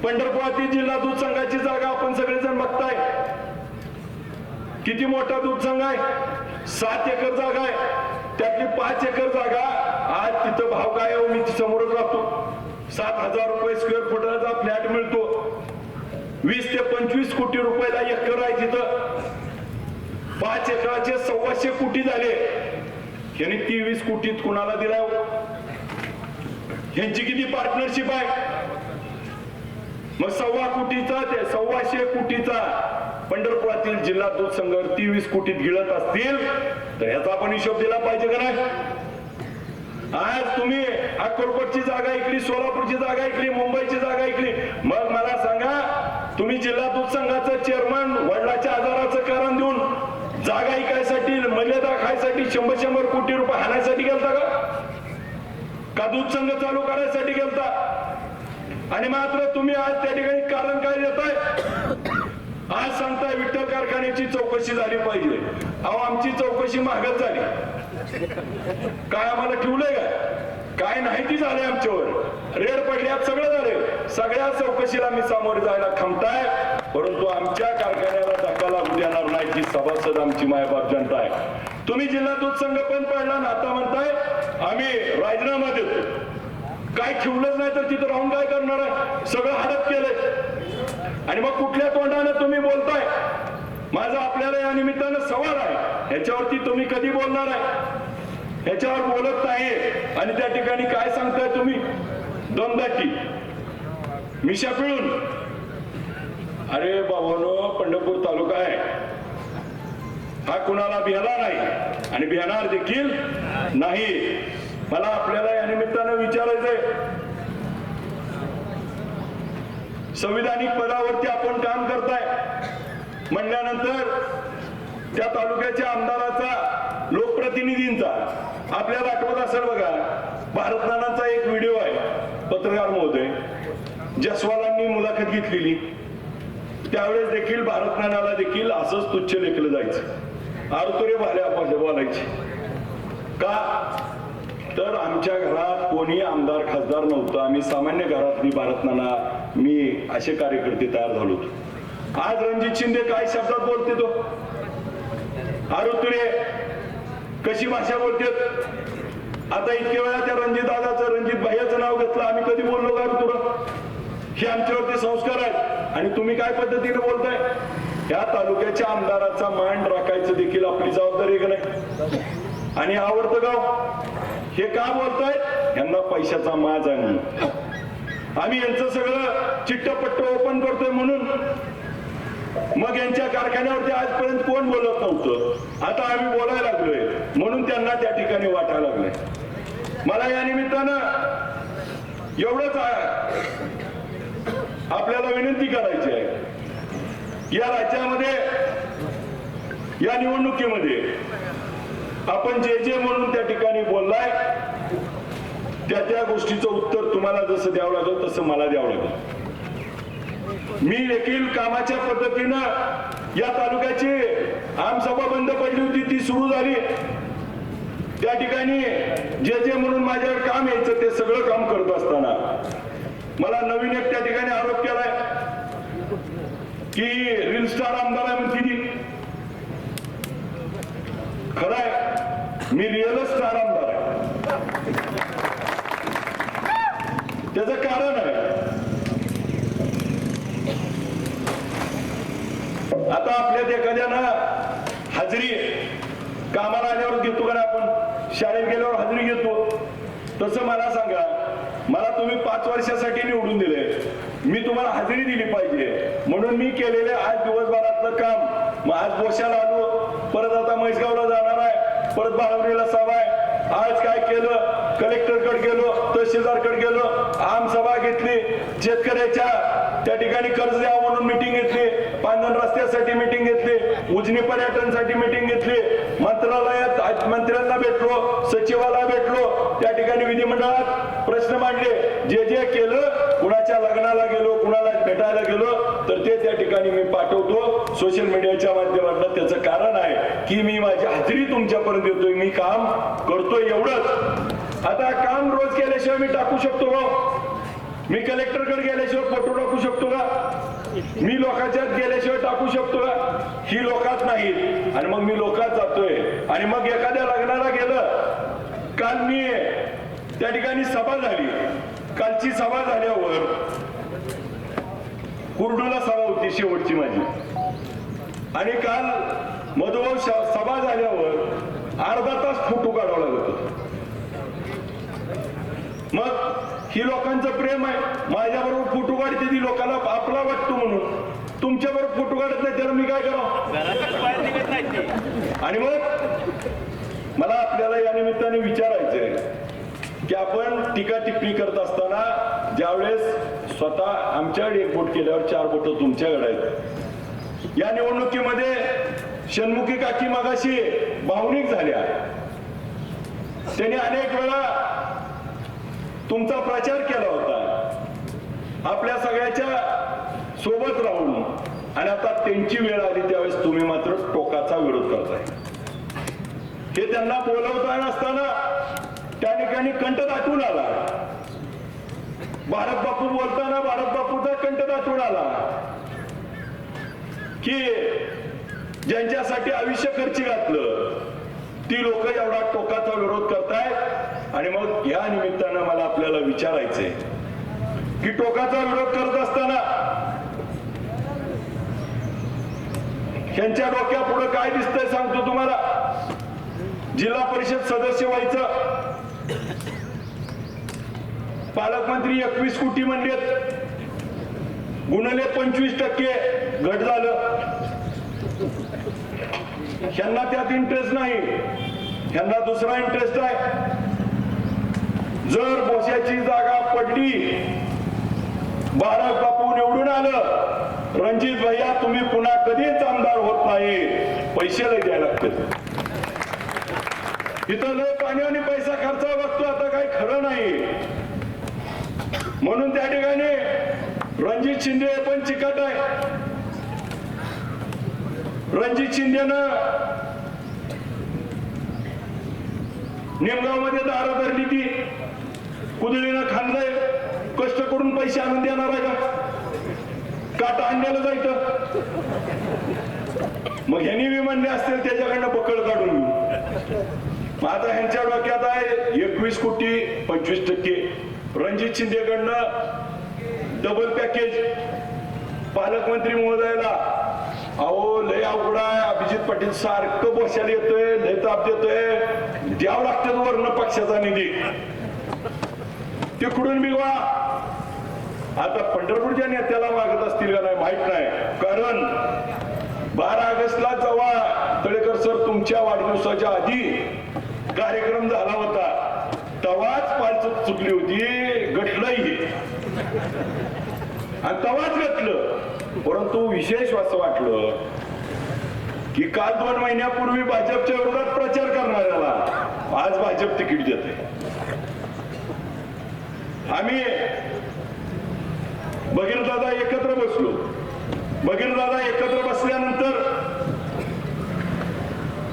पंढरपुरातील जिल्हा दूध संघाची जागा आपण सगळेजण बघताय. किती मोठा दूध संघ आहे? 7 एकर जागा आहे. त्यातली 5 एकर जागा आज तिथं भाव काय आहे? मी समोरच राहतो. 7,000 रुपये स्क्वेअर फुटाचा फ्लॅट मिळतो. 20 ते 25 कोटी रुपयाला एकर आहे तिथं. 5 एकराचे 1,200 कोटी झाले. यांनी 23 कोटीत कुणाला दिलाय? यांची किती पार्टनरशिप आहे? मग 1.25 कोटीचा ते 1,200 कोटीचा पंढरपुरातील जिल्हा दूध संघ 23 कोटीत गिळत असतील तर याचा आपण हिशोब दिला पाहिजे का नाही? आज तुम्ही अक्कलकोटची जागा ऐकली, सोलापूरची जागा ऐकली, मुंबईची जागा ऐकली. मग मला सांगा तुम्ही जिल्हा दूध संघाचं चेअरमन वडिलाच्या आजाराचं कारण देऊन जागा ऐकायसाठी, मर्यादा खायसाठी 100 कोटी रुपये हाणायसाठी गेलता का दूध संघ चालू करायसाठी गेलता? आणि मात्र तुम्ही आज त्या ठिकाणी कारण काय देताय? आज सांगताय विठ्ठल कारखान्याची चौकशी झाली पाहिजे. अहो आमची चौकशी मागच झाली. काय आम्हाला ठेवलंय काय नाही ती झाले आमच्यावर. रेड पडल्यात सगळं झाले. सगळ्या चौकशीला मी सामोरे जायला खमताय, परंतु आमच्या कारखान्याला धक्का लागू देणार नाही. ही सभासद आमची मायबाप जनता आहे. तुम्ही जिल्हा दूध संघ पण पाडला ना, आता म्हणताय आम्ही राजीनामा देतो. काय ठेवलंच नाही तर तिथं राहून काय करणार आहे? सगळं हडप केलंय. आणि मग कुठल्या तोंडाने तुम्ही बोलताय? माझा आपल्याला या निमित्तानं सवाल आहे, ह्याच्यावरती तुम्ही कधी बोलणार आहे? ह्याच्यावर बोलत नाही आणि त्या ठिकाणी काय सांगताय तुम्ही? दमदाटी, मिशा पिळून. अरे बाबांनो, पंढरपूर तालुका आहे हा कुणाला भिला नाही आणि भिणार देखील नाही. मला आपल्याला या निमित्तानं विचारायचंय, संविधानिक पदावरती आपण काम करताय म्हणल्यानंतर त्या तालुक्याच्या आमदाराचा, लोकप्रतिनिधींचा आपल्याला आठवत असेल बघा, भारतनानाचा एक व्हिडिओ आहे. पत्रकार महोदय जसवालांनी मुलाखत घेतलेली, त्यावेळेस देखील भारतनानाला देखील असंच तुच्छ लेखलं जायचं. आरतुरे भाल्या बोलायची. का तर आमच्या घरात कोणी आमदार खासदार नव्हतं. आम्ही सामान्य घरातली भारतनाना, मी असे कार्यकर्ते तयार झालो होतो. आज रणजित शिंदे काय शब्दात बोलते तो? आरुतुरे कशी भाषा बोलतात? आता इतक्या वेळा त्या रणजित दादाचं, रणजित भाईचं नाव घेतलं. आम्ही कधी बोललो का आरुतुरा? हे आमच्यावरती संस्कार आहेत आणि तुम्ही काय पद्धतीने बोलताय? या तालुक्याच्या आमदाराचा मान राखायचं देखील आपली जबाबदारी आहे का नाही? आणि आवडतं गाव हे का बोलतायत? यांना पैशाचा माज आहे म्हणून. आम्ही यांचं सगळं चिट्टपट्ट ओपन करतोय म्हणून. मग यांच्या कारखान्यावरती आजपर्यंत कोण बोलत नव्हतं, आता आम्ही बोलायला लागलोय म्हणून त्यांना त्या ठिकाणी वाटायला लागलंय. मला या निमित्तानं एवढंच आपल्याला विनंती करायची आहे, या राज्यामध्ये या निवडणुकीमध्ये आपण जे जे म्हणून त्या ठिकाणी बोललाय त्या गोष्टीचं उत्तर तुम्हाला जसं द्यावं लागेल तसं मला द्यावं लागेल. मी देखील कामाच्या पद्धतीनं या तालुक्याची आमसभा बंद पडली होती, ती सुरू झाली. त्या ठिकाणी जे जे म्हणून माझ्यावर काम यायचं ते सगळं काम करत असताना मला नवीन एक त्या ठिकाणी आरोप केलाय की रील स्टार आमदार आहे म्हणते ती. खरं आहे, मी रिअल स्टार आमदार आहे. त्याचं कारण आहे, आता आपल्यात एखाद्यानं हजेरी कामाला आल्यावर घेतो का आपण? शाळेत गेल्यावर हजेरी घेतो. तसं मला सांगा, मला तुम्ही 5 वर्षासाठी निवडून दिले, मी तुम्हाला हजेरी दिली पाहिजे म्हणून मी केलेले आज दिवसभरातलं काम. मग आज बोशाला आलो, परत आता म्हैसगावला जाणार आहे, परत बाळवणीला सभा आहे. आज काय केलं, कलेक्टरकडे गेलो, तहसीलदारकडे गेलो, आमसभा घेतली, शेतकऱ्याच्या त्या ठिकाणी कर्ज द्यावं म्हणून मिटिंग घेतली, पांधन रस्त्यासाठी मिटिंग घेतली, उजनी पर्यटनसाठी मिटिंग घेतली, मंत्रालयात मंत्र्यांना भेटलो, सचिवाला भेटलो, त्या ठिकाणी विधिमंडळात प्रश्न मांडले. जे जे केलं, कुणाच्या लग्नाला गेलो, कुणाला भेटायला गेलो तर ते त्या ठिकाणी मी पाठवतो सोशल मीडियाच्या माध्यमातून. त्याचं कारण आहे की मी माझी हजेरी तुमच्यापर्यंत देतोय, मी काम करतोय एवढंच. आता काम रोज केल्याशिवाय मी टाकू शकतो का? मी कलेक्टरकडे गेल्याशिवाय फोटो टाकू शकतो का? मी लोकांच्यात गेल्याशिवाय टाकू शकतो का? ही लोकात नाहीत. आणि मग मी लोकात जातोय आणि मग एखाद्या लग्नाला गेलं. काल मी त्या ठिकाणी सभा झाली, कालची सभा झाल्यावर कुर्डूला सभा होती शेवटची माझी, आणि काल मधुभाऊ सभा झाल्यावर अर्धा तास फोटो काढावा लागत होता. मग ही लोकांचं प्रेम आहे, माझ्याबरोबर फोटो काढते ती लोकांना आपला वाटतो म्हणून. तुमच्याबरोबर फोटो काढत नाही त्याला मी काय करावं? आणि मग मला आपल्याला या निमित्ताने विचारायचंय की आपण टीका टिप्पणी करत असताना ज्यावेळेस स्वतः आमच्याकडे एक बोट केल्यावर 4 बोट तुमच्याकडे आहेत. या निवडणुकीमध्ये षण्मुखी काकी मगाशी भावनिक झाल्या. त्यांनी अनेक वेळा तुमचा प्रचार केला होता आपल्या सगळ्याच्या सोबत राहून, आणि आता त्यांची वेळ आली त्यावेळेस तुम्ही मात्र टोकाचा विरोध करताय. हे त्यांना बोलवता नसताना त्या ठिकाणी कंठ दाटून आला. भारत बापू बोलताना भारत बापूचा कंठ दाटून आला की ज्यांच्यासाठी आयुष्य खर्ची घातलं ती लोक एवढा टोकाचा विरोध करतायत. आणि मग या निमित्तानं मला आपल्याला विचारायचंय की टोकाचा विरोध करत असताना ह्यांच्या डोक्यापुढे काय दिसतंय सांगतो तुम्हाला. जिल्हा परिषद सदस्य व्हायचं, पालकमंत्री 21 कोटी म्हणलेत, गुणले 25% घट झालं. ह्यांना त्यात इंटरेस्ट नाही, ह्यांना दुसरा इंटरेस्ट आहे. जर बोशाची जागा पडली, भारत बापू निवडून आलं, रणजित भैया तुम्ही पुन्हा कधीच आमदार होत नाही, पैसे लय द्यायला लागतात. इथं लय पाणी आणि पैसा खर्च बघतो, आता काही खरं नाही. म्हणून त्या ठिकाणी रणजित शिंदे पण चिकट आहे. रणजित शिंदेनं नेमगाव मध्ये दारा धरली, ती कुदळीनं खाल्लंय. कष्ट करून पैसे आणून देणार आहे का? काटा आणलेलं जायचं. मग ह्यांनी बी म्हणले असतील त्याच्याकडनं पकड काढून घेऊ. आता ह्यांच्या डोक्यात आहे 21 कोटी 25%. रणजित शिंदेकडनं डबल पॅकेज. पालकमंत्री महोदयाला अहो लय अवघड आहे, अभिजित पाटील सारखं बोशाला येतोय, लय ताप देतोय, द्यावं लागतं वर्ण पक्षाचा निधी. तिकडून बी वा आता पंढरपूरच्या नेत्याला मागत असतील का नाही माहित नाही. कारण 12 ऑगस्टला जेव्हा तळेकर सर तुमच्या वाढदिवसाच्या आधी कार्यक्रम झाला होता तेव्हाच पालचूक चुकली होती, गटलंही आणि तेव्हाच गटलं. परंतु विशेष असं वाटलं की काल 2 महिन्यापूर्वी भाजपच्या विरोधात प्रचार करणाऱ्याला आज भाजप तिकीट देते. आम्ही भगीरदादा एकत्र बसलो. भगीरदादा एकत्र बसल्यानंतर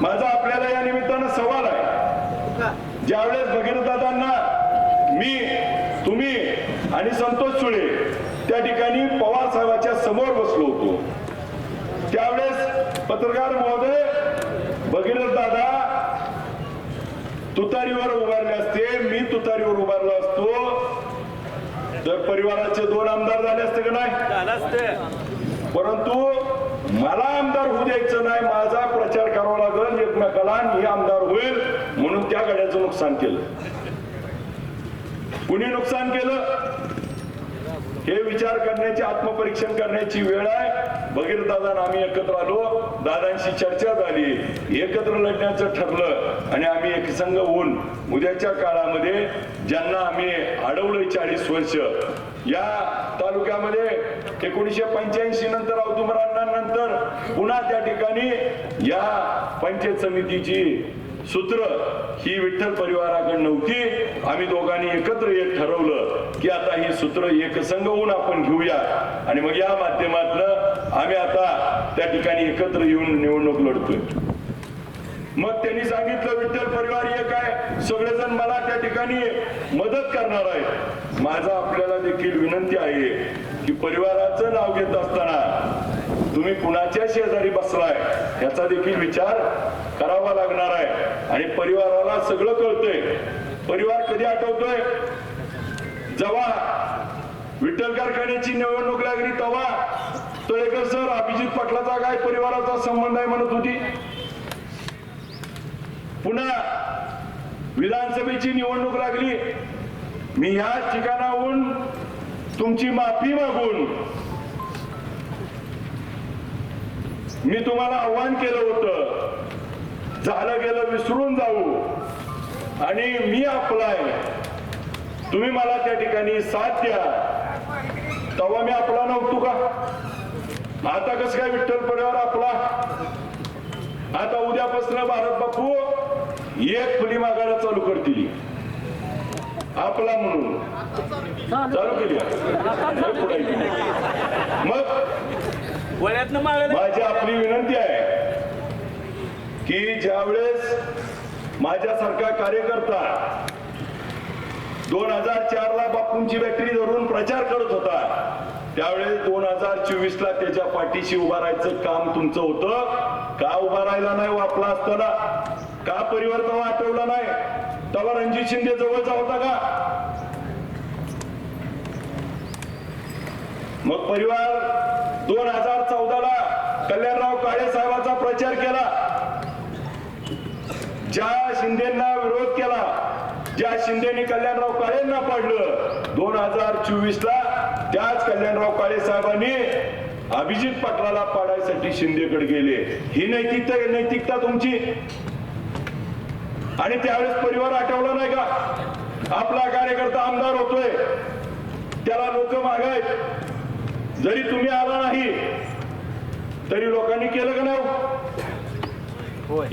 माझा आपल्याला या निमित्तानं सवाल आहे. ज्यावेळेस भगीरदादांना मी, तुम्ही आणि संतोष सुळे त्या ठिकाणी पवार साहेबांच्या समोर बसलो होतो, त्यावेळेस पत्रकार महोदय भगीरथ दादा तुतारीवर उभारले असते, मी तुतारीवर उभारलो असतो तर परिवाराचे 2 आमदार झाले असते का नाही. परंतु मला आमदार होऊ द्यायचं नाही, माझा प्रचार करावा लागेल एकमेकाला, मी आमदार होईल म्हणून त्या गाड्याचं नुकसान केलं. कुणी नुकसान केलं? हे विचार करण्याची, आत्मपरीक्षण करण्याची वेळ आहे. भगीरथ दादा आम्ही एकत्र आलो, दादांशी चर्चा झाली, एकत्र लढण्याचं ठरलं आणि आम्ही एकसंघ होऊन उद्याच्या काळामध्ये ज्यांना आम्ही अडवलंय 40 वर्ष या तालुक्यामध्ये 1985 नंतर औदुंबरांनंतर पुन्हा त्या ठिकाणी या पंचायत समितीची सूत्र ही विठ्ठल परिवाराकडे नव्हती. आम्ही दोघांनी एकत्र एक ठरवलं की आता ही सूत्र एकसंघ होऊन आपण घेऊया आणि मग या माध्यमातून आम्ही आता त्या ठिकाणी एकत्र येऊन निवडणूक लढतोय. मग त्यांनी सांगितलं विठ्ठल परिवार एक आहे, सगळेजण मला त्या ठिकाणी मदत करणार आहेत. माझा आपल्याला देखील विनंती आहे की परिवाराचं नाव घेत असताना तुम्ही कुणाच्या शेजारी बसलाय याचा देखील विचार करावा लागणार आहे. आणि परिवाराला सगळं कळतंय. परिवार कधी आठवतोय? जेव्हा विठ्ठल कारखान्याची निवडणूक लागली तेव्हा तळेकर सर अभिजित पाटलाचा काय परिवाराचा संबंध आहे म्हणत होती. पुन्हा विधानसभेची निवडणूक लागली, मी ह्या ठिकाणाहून तुमची माफी मागून मी तुम्हाला आव्हान केलं होतं, झालं गेलं विसरून जाऊ आणि मी आपला आहे, तुम्ही मला त्या ठिकाणी साथ द्या. तेव्हा मी आपला नव्हतो का? आता कसं काय विठ्ठल परिवार आपला? आता उद्यापासून भारत बापू एक फुली मागायला चालू करतील आपला म्हणून चालू केली. मग माझी आपली विनंती आहे की ज्यावेळेस माझ्यासारखा कार्यकर्ता 2004 ला बापूंची बॅटरी धरून प्रचार करत होता, त्यावेळेस 2024 ला त्याच्या पाठीशी उभा राहायचं काम तुमचं होतं. का उभा राहिला नाही आपला असताना? का परिवार तेव्हा आठवला नाही? तेव्हा रणजित शिंदे जवळचा होता का? मग परिवार 2014 ला कल्याणराव काळे साहेबांचा प्रचार केला, ज्या शिंदेना विरोध केला, ज्या शिंदेनी कल्याणराव काळेंना पाडलं, 2024 ला त्याच कल्याणराव काळे साहेबांनी अभिजित पाटलाला पाडायसाठी शिंदेकडे गेले. ही नैतिकता तुमची. आणि त्यावेळेस परिवार आठवला नाही का? आपला कार्यकर्ता आमदार होतोय, त्याला लोक मागायत, जरी तुम्ही आला नाही तरी लोकांनी केलं का नाही?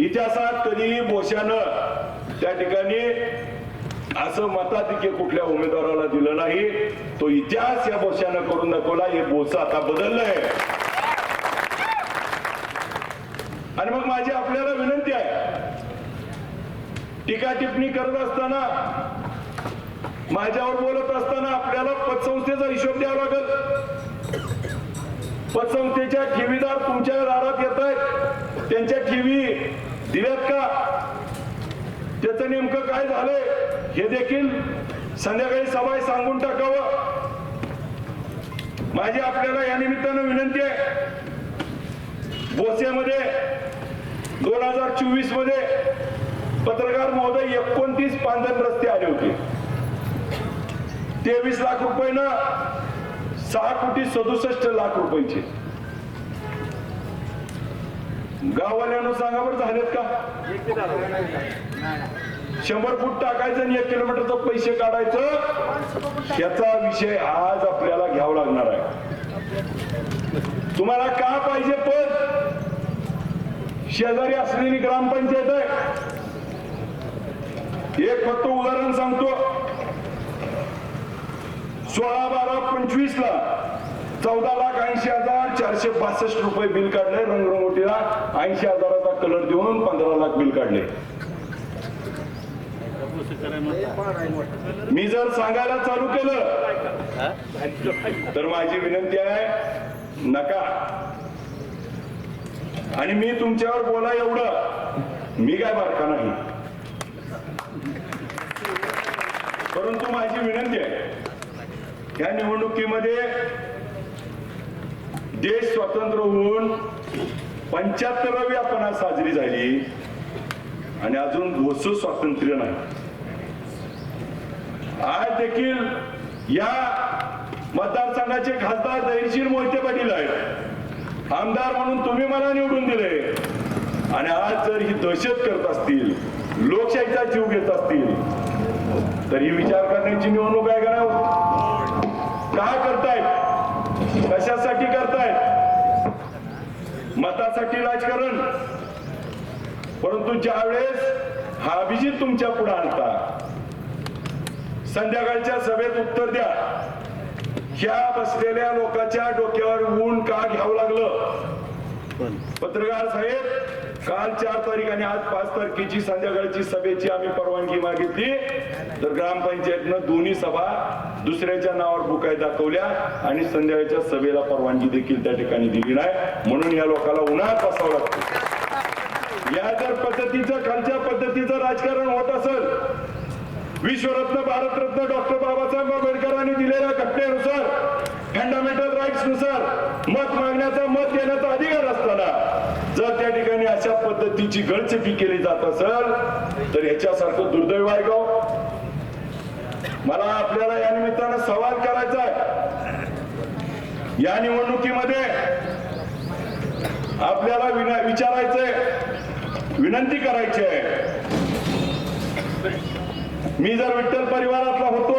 इतिहासात कधीही बोशानं त्या ठिकाणी असं मताधिक्य कुठल्या उमेदवाराला दिलं नाही. तो इतिहास या बोशानं करून दाखवला. हे बोस आता बदललंय. आणि मग माझी आपल्याला विनंती आहे, टीका टिप्पणी करत असताना, माझ्यावर बोलत असताना आपल्याला पतसंस्थेचा हिशोब द्यावा लागेल. पतसंस्थेच्या ठेवीदार तुमच्या दारात येत आहेत, त्यांच्या ठेवी दिल्यात का? त्याचं नेमकं काय झालंय हे देखील संध्याकाळी सभा सांगून टाकावं. माझी आपल्याला या निमित्तानं विनंती आहे, बोसेमध्ये 2024 मध्ये पत्रकार महोदय 29 पांधन रस्ते आले होते. 23 लाख रुपयानं 6,67,00,000 गाववाल्यांना सांगा बरं झालेत का? 100 फूट टाकायचं आणि 1 किलोमीटरचं पैसे काढायचं, याचा विषय आज आपल्याला घ्यावा लागणार आहे. तुम्हाला का पाहिजे पद? शेजारी असलेली ग्रामपंचायत आहे. एक फक्त उदाहरण सांगतो, 16/12/25 ला 14,80,462 रुपये बिल काढले. रंगरंगोटीला 80,000चा कलर देऊन 15 लाख बिल काढले. मी जर सांगायला चालू केलं तर माझी विनंती आहे, नका. आणि मी तुमच्यावर बोला एवढं मी काय बारका नाही, परंतु माझी विनंती आहे, या निवडणुकीमध्ये देश स्वतंत्र होऊन 75वी आपण आज साजरी झाली आणि अजून घोषित स्वातंत्र्य नाही. आज देखील या मतदारसंघाचे खासदार धैर्यशील मोहिते पाटील आहेत. आमदार म्हणून तुम्ही मला निवडून दिले आणि आज जर ही दहशत करत असतील, लोकशाहीचा जीव घेत असतील, तर ही विचार करण्याची निवडणूक आहे का नाही? का करतायत? कशासाठी करतायत? मतासाठी राजकारण. परंतु ज्यावेळेस हा अभिजित तुमच्या पुढे आणता, संध्याकाळच्या सभेत उत्तर द्या, ह्या बसलेल्या लोकांच्या डोक्यावर ऊन का घ्यावं लागलं? पत्रकार साहेब, काल 4 तारीख आणि आज 5 तारखेची संध्याकाळची सभेची आम्ही परवानगी मागितली, तर ग्रामपंचायतनं दोन्ही सभा दुसऱ्याच्या नावावर बुकाय दाखवल्या आणि संध्याकाळच्या सभेला परवानगी देखील त्या ठिकाणी दिली नाही. म्हणून या लोकांना उन्हात बसावं लागतं. या जर पद्धतीचं, खालच्या पद्धतीचं राजकारण होत असेल, विश्वरत्न भारतरत्न डॉक्टर बाबासाहेब आंबेडकरांनी दिलेल्या घटनेनुसार, फंडामेंटल राईट्स नुसार मत मागण्याचा, मत देण्याचा अधिकार असताना जर त्या ठिकाणी अशा पद्धतीची गळचेपी केली जात असेल, तर ह्याच्यासारखं दुर्दैव आहे का? मला आपल्याला या निमित्तानं सवाल करायचा आहे. या निवडणुकीमध्ये आपल्याला विचारायचंय, विनंती करायची आहे. मी जर विठ्ठल परिवारातला होतो,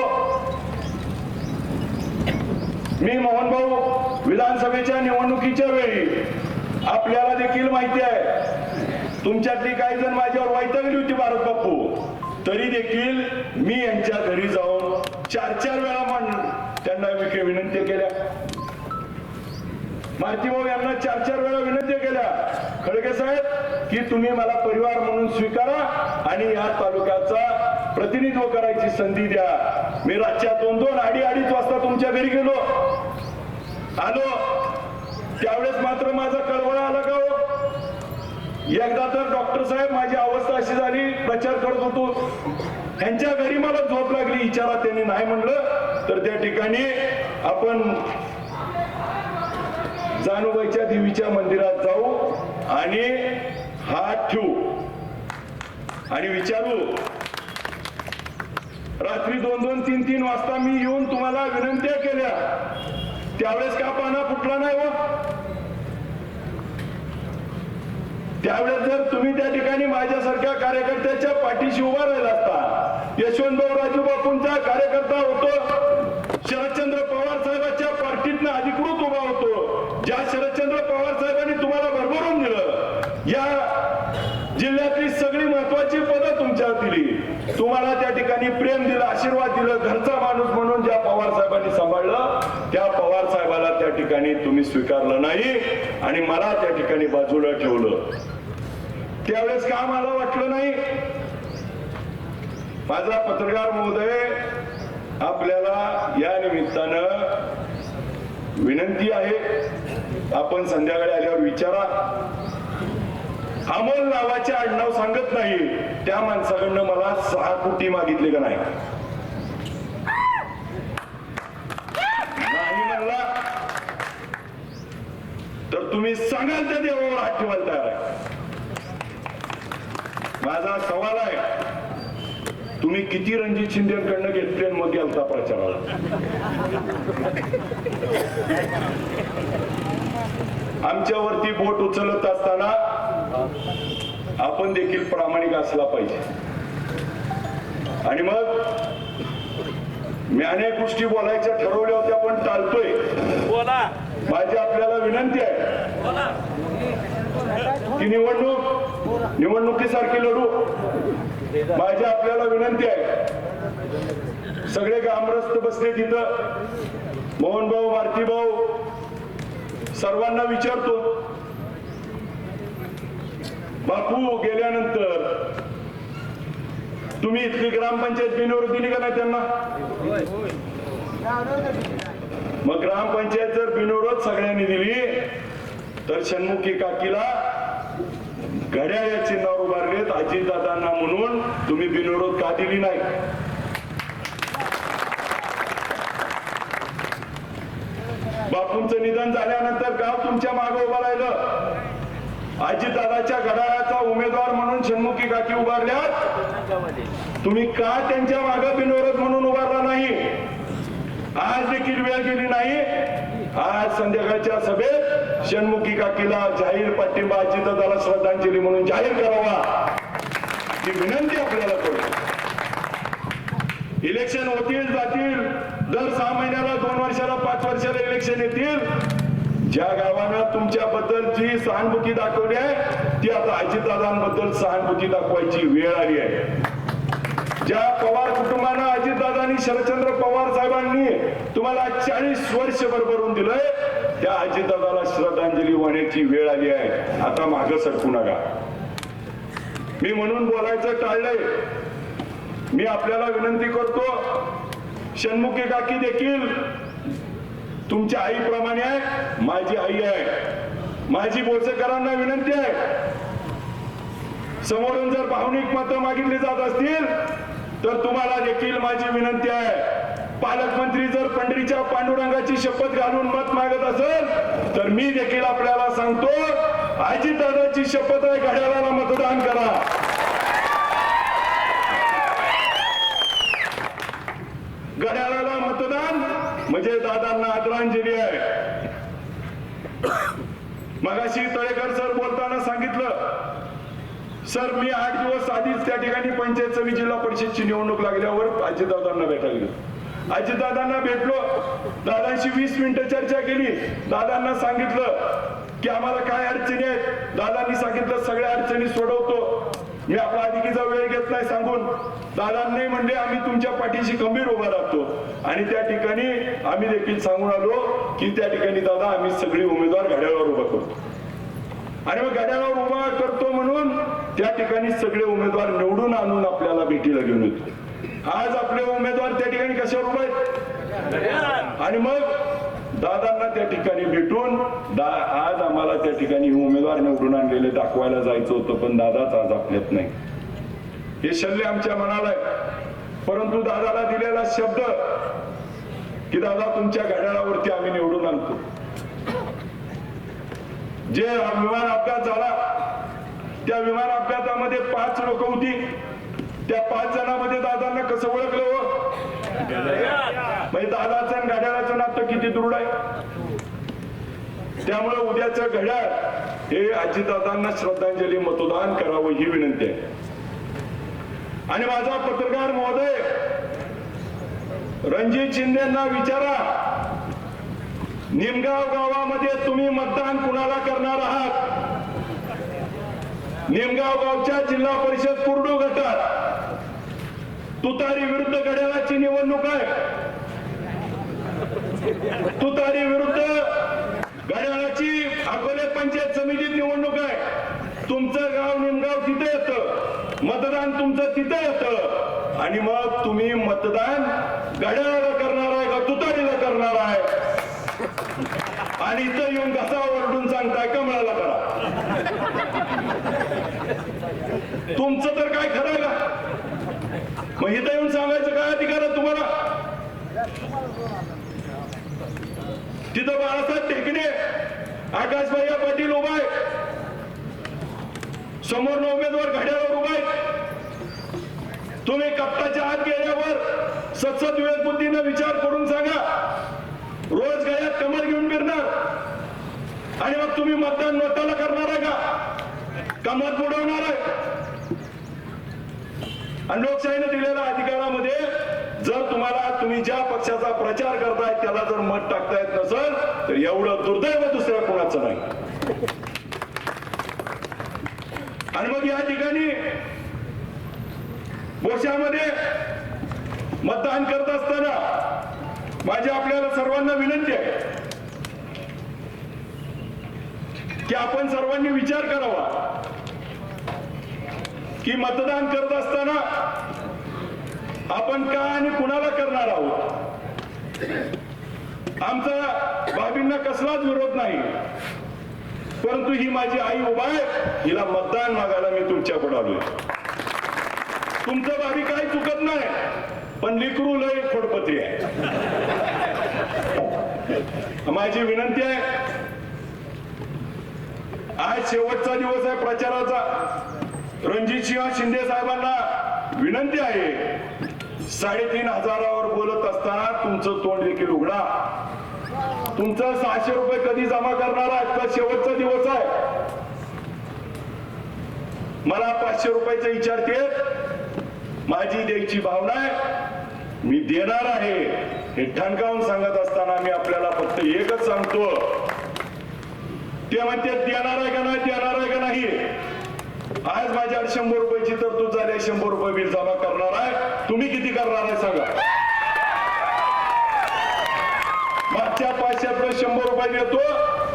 मी मोहन भाऊ विधानसभेच्या निवडणुकीच्या वेळी, आपल्याला देखील माहिती आहे, तुमच्यातली काही जण माझ्यावर वैतागली होती भारत बापू, तरी देखील मी यांच्या घरी जाऊन 4-4 वेळा त्यांना विनंती केल्या. मारुती भाऊ यांना 4-4 वेळा विनंती केल्या, खळगे साहेब, की तुम्ही मला परिवार म्हणून स्वीकारा आणि या तालुक्याचा प्रतिनिधित्व करायची संधी द्या. मी रातच्या 2-2, 2:30 वाजता तुमच्या घरी गेलो, आलो. त्यावेळेस मात्र माझा कळवळा आला का हो? एकदा तर डॉक्टर साहेब, माझी अवस्था अशी झाली, प्रचार करत होतो, त्यांच्या घरी मला झोप लागली. विचारा, त्यांनी नाही म्हणलं तर त्या ठिकाणी आपण जानुबाईच्या देवीच्या मंदिरात जाऊ आणि हात ठेवू आणि विचारू. रात्री 2-2, 3-3 वाजता मी येऊन तुम्हाला विनंत्या केल्या, त्यावेळेस का पाना फुटला नाही हो? त्यावेळेस जर तुम्ही त्या ठिकाणी माझ्यासारख्या कार्यकर्त्याच्या पाठीशी उभा राहिला असता, यशवंतराव राजू बापूंचा कार्यकर्ता होतो, शरदचंद्र पवार साहेबांच्या पार्टीतनं अधिकृत उभा होतो, ज्या शरदचंद्र पवार साहेबांनी तुम्हाला भरभरून दिलं, या जिल्ह्यातली सगळी महत्वाची पदं तुमच्यावर दिली, तुम्हाला त्या ठिकाणी प्रेम दिलं, आशीर्वाद दिलं, घरचा माणूस म्हणून ज्या पवार साहेबांनी सांभाळलं, त्या पवार साहेबाला त्या ठिकाणी तुम्ही स्वीकारलं नाही आणि मला त्या ठिकाणी बाजूला ठेवलं. त्यावेळेस का मला वाटलं नाही? माझा पत्रकार महोदय, आपल्याला या निमित्तानं विनंती आहे, आपण संध्याकाळी आल्यावर विचारा. अमोल नावाचे आडनाव सांगत नाही, त्या माणसाकडनं मला 6 कोटी मागितले का नाही? नाही म्हणला तर तुम्ही सांगाल त्या देवावर हात ठेवायला तयार आहे. माझा सवाल आहे, तुम्ही किती रणजित शिंदेकडनं घेतले मग गेलता प्रचाराला? आमच्यावरती बोट उचलत असताना आपण देखील प्रामाणिक असला पाहिजे. आणि मग मी अनेक गोष्टी बोलायच्या ठरवल्या होत्या, पण टाळतोय. माझी आपल्याला विनंती आहे की निवडणुकीसारखी लढू. माझी आपल्याला विनंती आहे, सगळे ग्रामस्थ बसले तिथं, मोहन भाऊ, मारुती भाऊ, सर्वांना विचारतो, बापू गेल्यानंतर तुम्ही इथली ग्रामपंचायत बिनविरोध दिली का नाही त्यांना? मग ग्रामपंचायत जर बिनविरोध सगळ्यांनी दिली, तर षण्मुखी काकीला घड्याळ या चिन्हावर उभारलेत, अजितदादांना म्हणून तुम्ही बिनविरोध का दिली नाही? बापूंचं निधन झाल्यानंतर गाव तुमच्या मागे उभं राहिलं, अजितदादाच्या घड्याळाचा उमेदवार म्हणून षण्मुखी काकी उभारल्यात, तुम्ही का त्यांच्या मागे बिनविरोध म्हणून उभारला नाही? आज देखील वेळ गेली नाही. आज संध्याकाळच्या सभेत षण्मुखी काकीला जाहीर पाठिंबा अजितदादाला श्रद्धांजली म्हणून जाहीर करावा ही विनंती आपल्याला करतो. इलेक्शन होतील जातील, दर 6 महिन्याला 2 वर्षाला 5 वर्षाला इलेक्शन येतील. ज्या गावानं तुमच्याबद्दल जी सहानुभूती दाखवली आहे ती आता अजितदादांबद्दल सहानुभूती दाखवायची वेळ आली आहे. ज्या पवार कुटुंबानं अजितदादांनी शरदचंद्र पवार साहेबांनी तुम्हाला 40 वर्ष भरभरून दिलंय त्या अजितदादाला श्रद्धांजली वाहण्याची वेळ आली आहे. आता मागं सरकू नका. मी म्हणून बोलायचं टाळलंय. मी आपल्याला विनंती करतो, षण्मुखी काकी देखील तुमच्या आईप्रमाणे आहे, माझी आई आहे. माझी बोचेकरांना विनंती आहे, समोरून जर भावनिक मतं मागितली जात असतील तर तुम्हाला देखील माझी विनंती आहे, पालकमंत्री जर पंढरीच्या पांडुरंगाची शपथ घालून मत मागत असेल तर मी देखील आपल्याला सांगतो, अजितदादाची शपथ आहे, घड्याळाला मतदान करा. घड्याळाला मतदान म्हणजे दादांना आदरांजली आहे. मगाशी तळेकर सर बोलताना सांगितलं, सर मी 8 दिवस आधीच त्या ठिकाणी पंचायत समिती जिल्हा परिषदची निवडणूक लागल्यावर अजितदादांना भेटायला गेलो. अजितदादांना भेटलो, दादांशी 20 मिनिटं चर्चा केली. दादांना सांगितलं की आम्हाला काय अडचणी आहेत. दादांनी सांगितलं सगळ्या अडचणी सोडवतो. मी आपला अधिकीचा वेळ घेत नाही सांगून दादांनी म्हणले आम्ही तुमच्या पाठीशी खंबीर उभा राहतो. आणि त्या ठिकाणी आम्ही देखील सांगून आलो की त्या ठिकाणी दादा आम्ही सगळे उमेदवार घड्याळावर उभा करतो. आणि मग घड्याळावर उभा करतो म्हणून त्या ठिकाणी सगळे उमेदवार निवडून आणून आपल्याला भेटीला घेऊन येतो. आज आपले उमेदवार त्या ठिकाणी कशावर उभा आहेत. आणि मग दादांना त्या ठिकाणी भेटून आज आम्हाला त्या ठिकाणी उमेदवार निवडून आणलेले दाखवायला जायचं होतं, पण दादाच आज आपल्यात नाही. हे शल्य आमच्या मनाला आहे. परंतु दादाला दिलेला शब्द की दादा तुमच्या घड्याळावरती आम्ही निवडून आणतो. जे विमान अपघात झाला त्या विमान अपघातामध्ये 5 लोक होती. त्या 5 जणांमध्ये दादांना कसं ओळखलं हो? म्हणजे दादाचं आणि घड्याळाचं नातं किती दृढ आहे. त्यामुळे उद्याचं घड्याळ हे अजितदादांना श्रद्धांजली मतदान करावं ही विनंती आहे. आणि माझा पत्रकार महोदय रणजित शिंदेना विचारा, निमगाव गावामध्ये तुम्ही मतदान कुणाला करणार आहात? निमगाव गावच्या जिल्हा परिषद कुर्डू गटात तुतारी विरुद्ध घड्याळाची निवडणूक आहे. तुतारी विरुद्ध घड्याळाची अकोले पंचायत समितीत निवडणूक आहे. तुमचं गाव निमगाव तिथे येतं, मतदान तुमचं तिथे येतं. आणि मग तुम्ही मतदान घड्याळाला करणार आहे का तुतारीला करणार आहे? आणि इथं येऊन घसा ओरडून सांगताय कमळाला करा. तुमचं तर काय खरं आहे का? मग इथं येऊन सांगायचं काय अधिकार आहे तुम्हाला? तिथं बाळासाहेब ढेकणे, आकाशभाई पाटील उभा आहे, समोर उमेदवार घड्याळावर उभा आहे. तुम्ही कप्पाच्या आत गेल्यावर सतत विवेकबुद्धीनं विचार करून सांगा, रोज गळ्यात कमल घेऊन फिरणार आणि मग तुम्ही मतदान नोटाला करणार आहे का मत बुडवणार आहे? आणि लोकशाहीने दिलेल्या अधिकारामध्ये जर तुम्ही ज्या पक्षाचा प्रचार करताय त्याला जर मत टाकता येत नसेल तर एवढं दुर्दैव दुसऱ्या कोणाचं नाही. आणि मग या ठिकाणी बोशामध्ये मतदान करत असताना माझी आपल्याला सर्वांना विनंती आहे की आपण सर्वांनी विचार करावा की मतदान करत असताना आपण का आणि कुणाला करणार आहोत. आमचा बाबींना कसलाच विरोध नाही, परंतु ही माझी आई उभा आहे, हिला मतदान मागायला मी तुमच्या पुढे आलोय. तुमचं बाबी काही चुकत नाही, पण लेकरू लय खोडपत्री आहे. माझी विनंती आहे, आज शेवटचा दिवस आहे प्रचाराचा. रणजितसिंह शिंदे साहेबांना विनंती आहे 3,500वर बोलत असताना तुमचं तोंड देखील उघडा. तुमचं 600 रुपये कधी जमा करणार आहे? का शेवटचा दिवस आहे? मला 500 रुपयाचं विचारते, माझी द्यायची भावना आहे, मी देणार आहे हे ठणकावून सांगत असताना मी आपल्याला फक्त एकच सांगतो, ते म्हणते देणार आहे का नाही, देणार आहे का नाही. आज माझ्याकडे 100 रुपयाची तरतूद झाली, 100 रुपये बिल जमा करणार आहे. तुम्ही किती करणार आहे सांगा. मागच्या 500तलं 100 रुपये देतो,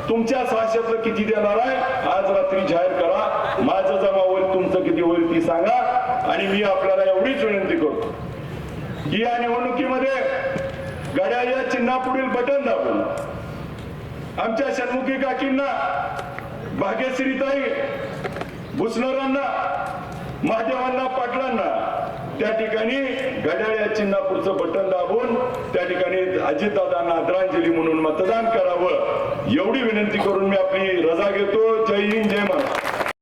तुमच्या 600तलं किती देणार आहे आज रात्री जाहीर करा. माझं जमा होईल, तुमचं किती होईल ती सांगा. आणि मी आपल्याला एवढीच विनंती करतो की या निवडणुकीमध्ये घड्याळ्या चिन्हापुढील बटन दाबून आमच्या षण्मुखी काकींना, भाग्यश्रीताई भुसनरांना, महादेवांना, पाटलांना त्या ठिकाणी घड्याळ्या चिन्हापुढचं बटन दाबून त्या ठिकाणी अजितदादांना आदरांजली म्हणून मतदान करावं एवढी विनंती करून मी आपली रजा घेतो. जय हिंद, जय महाराष्ट्र.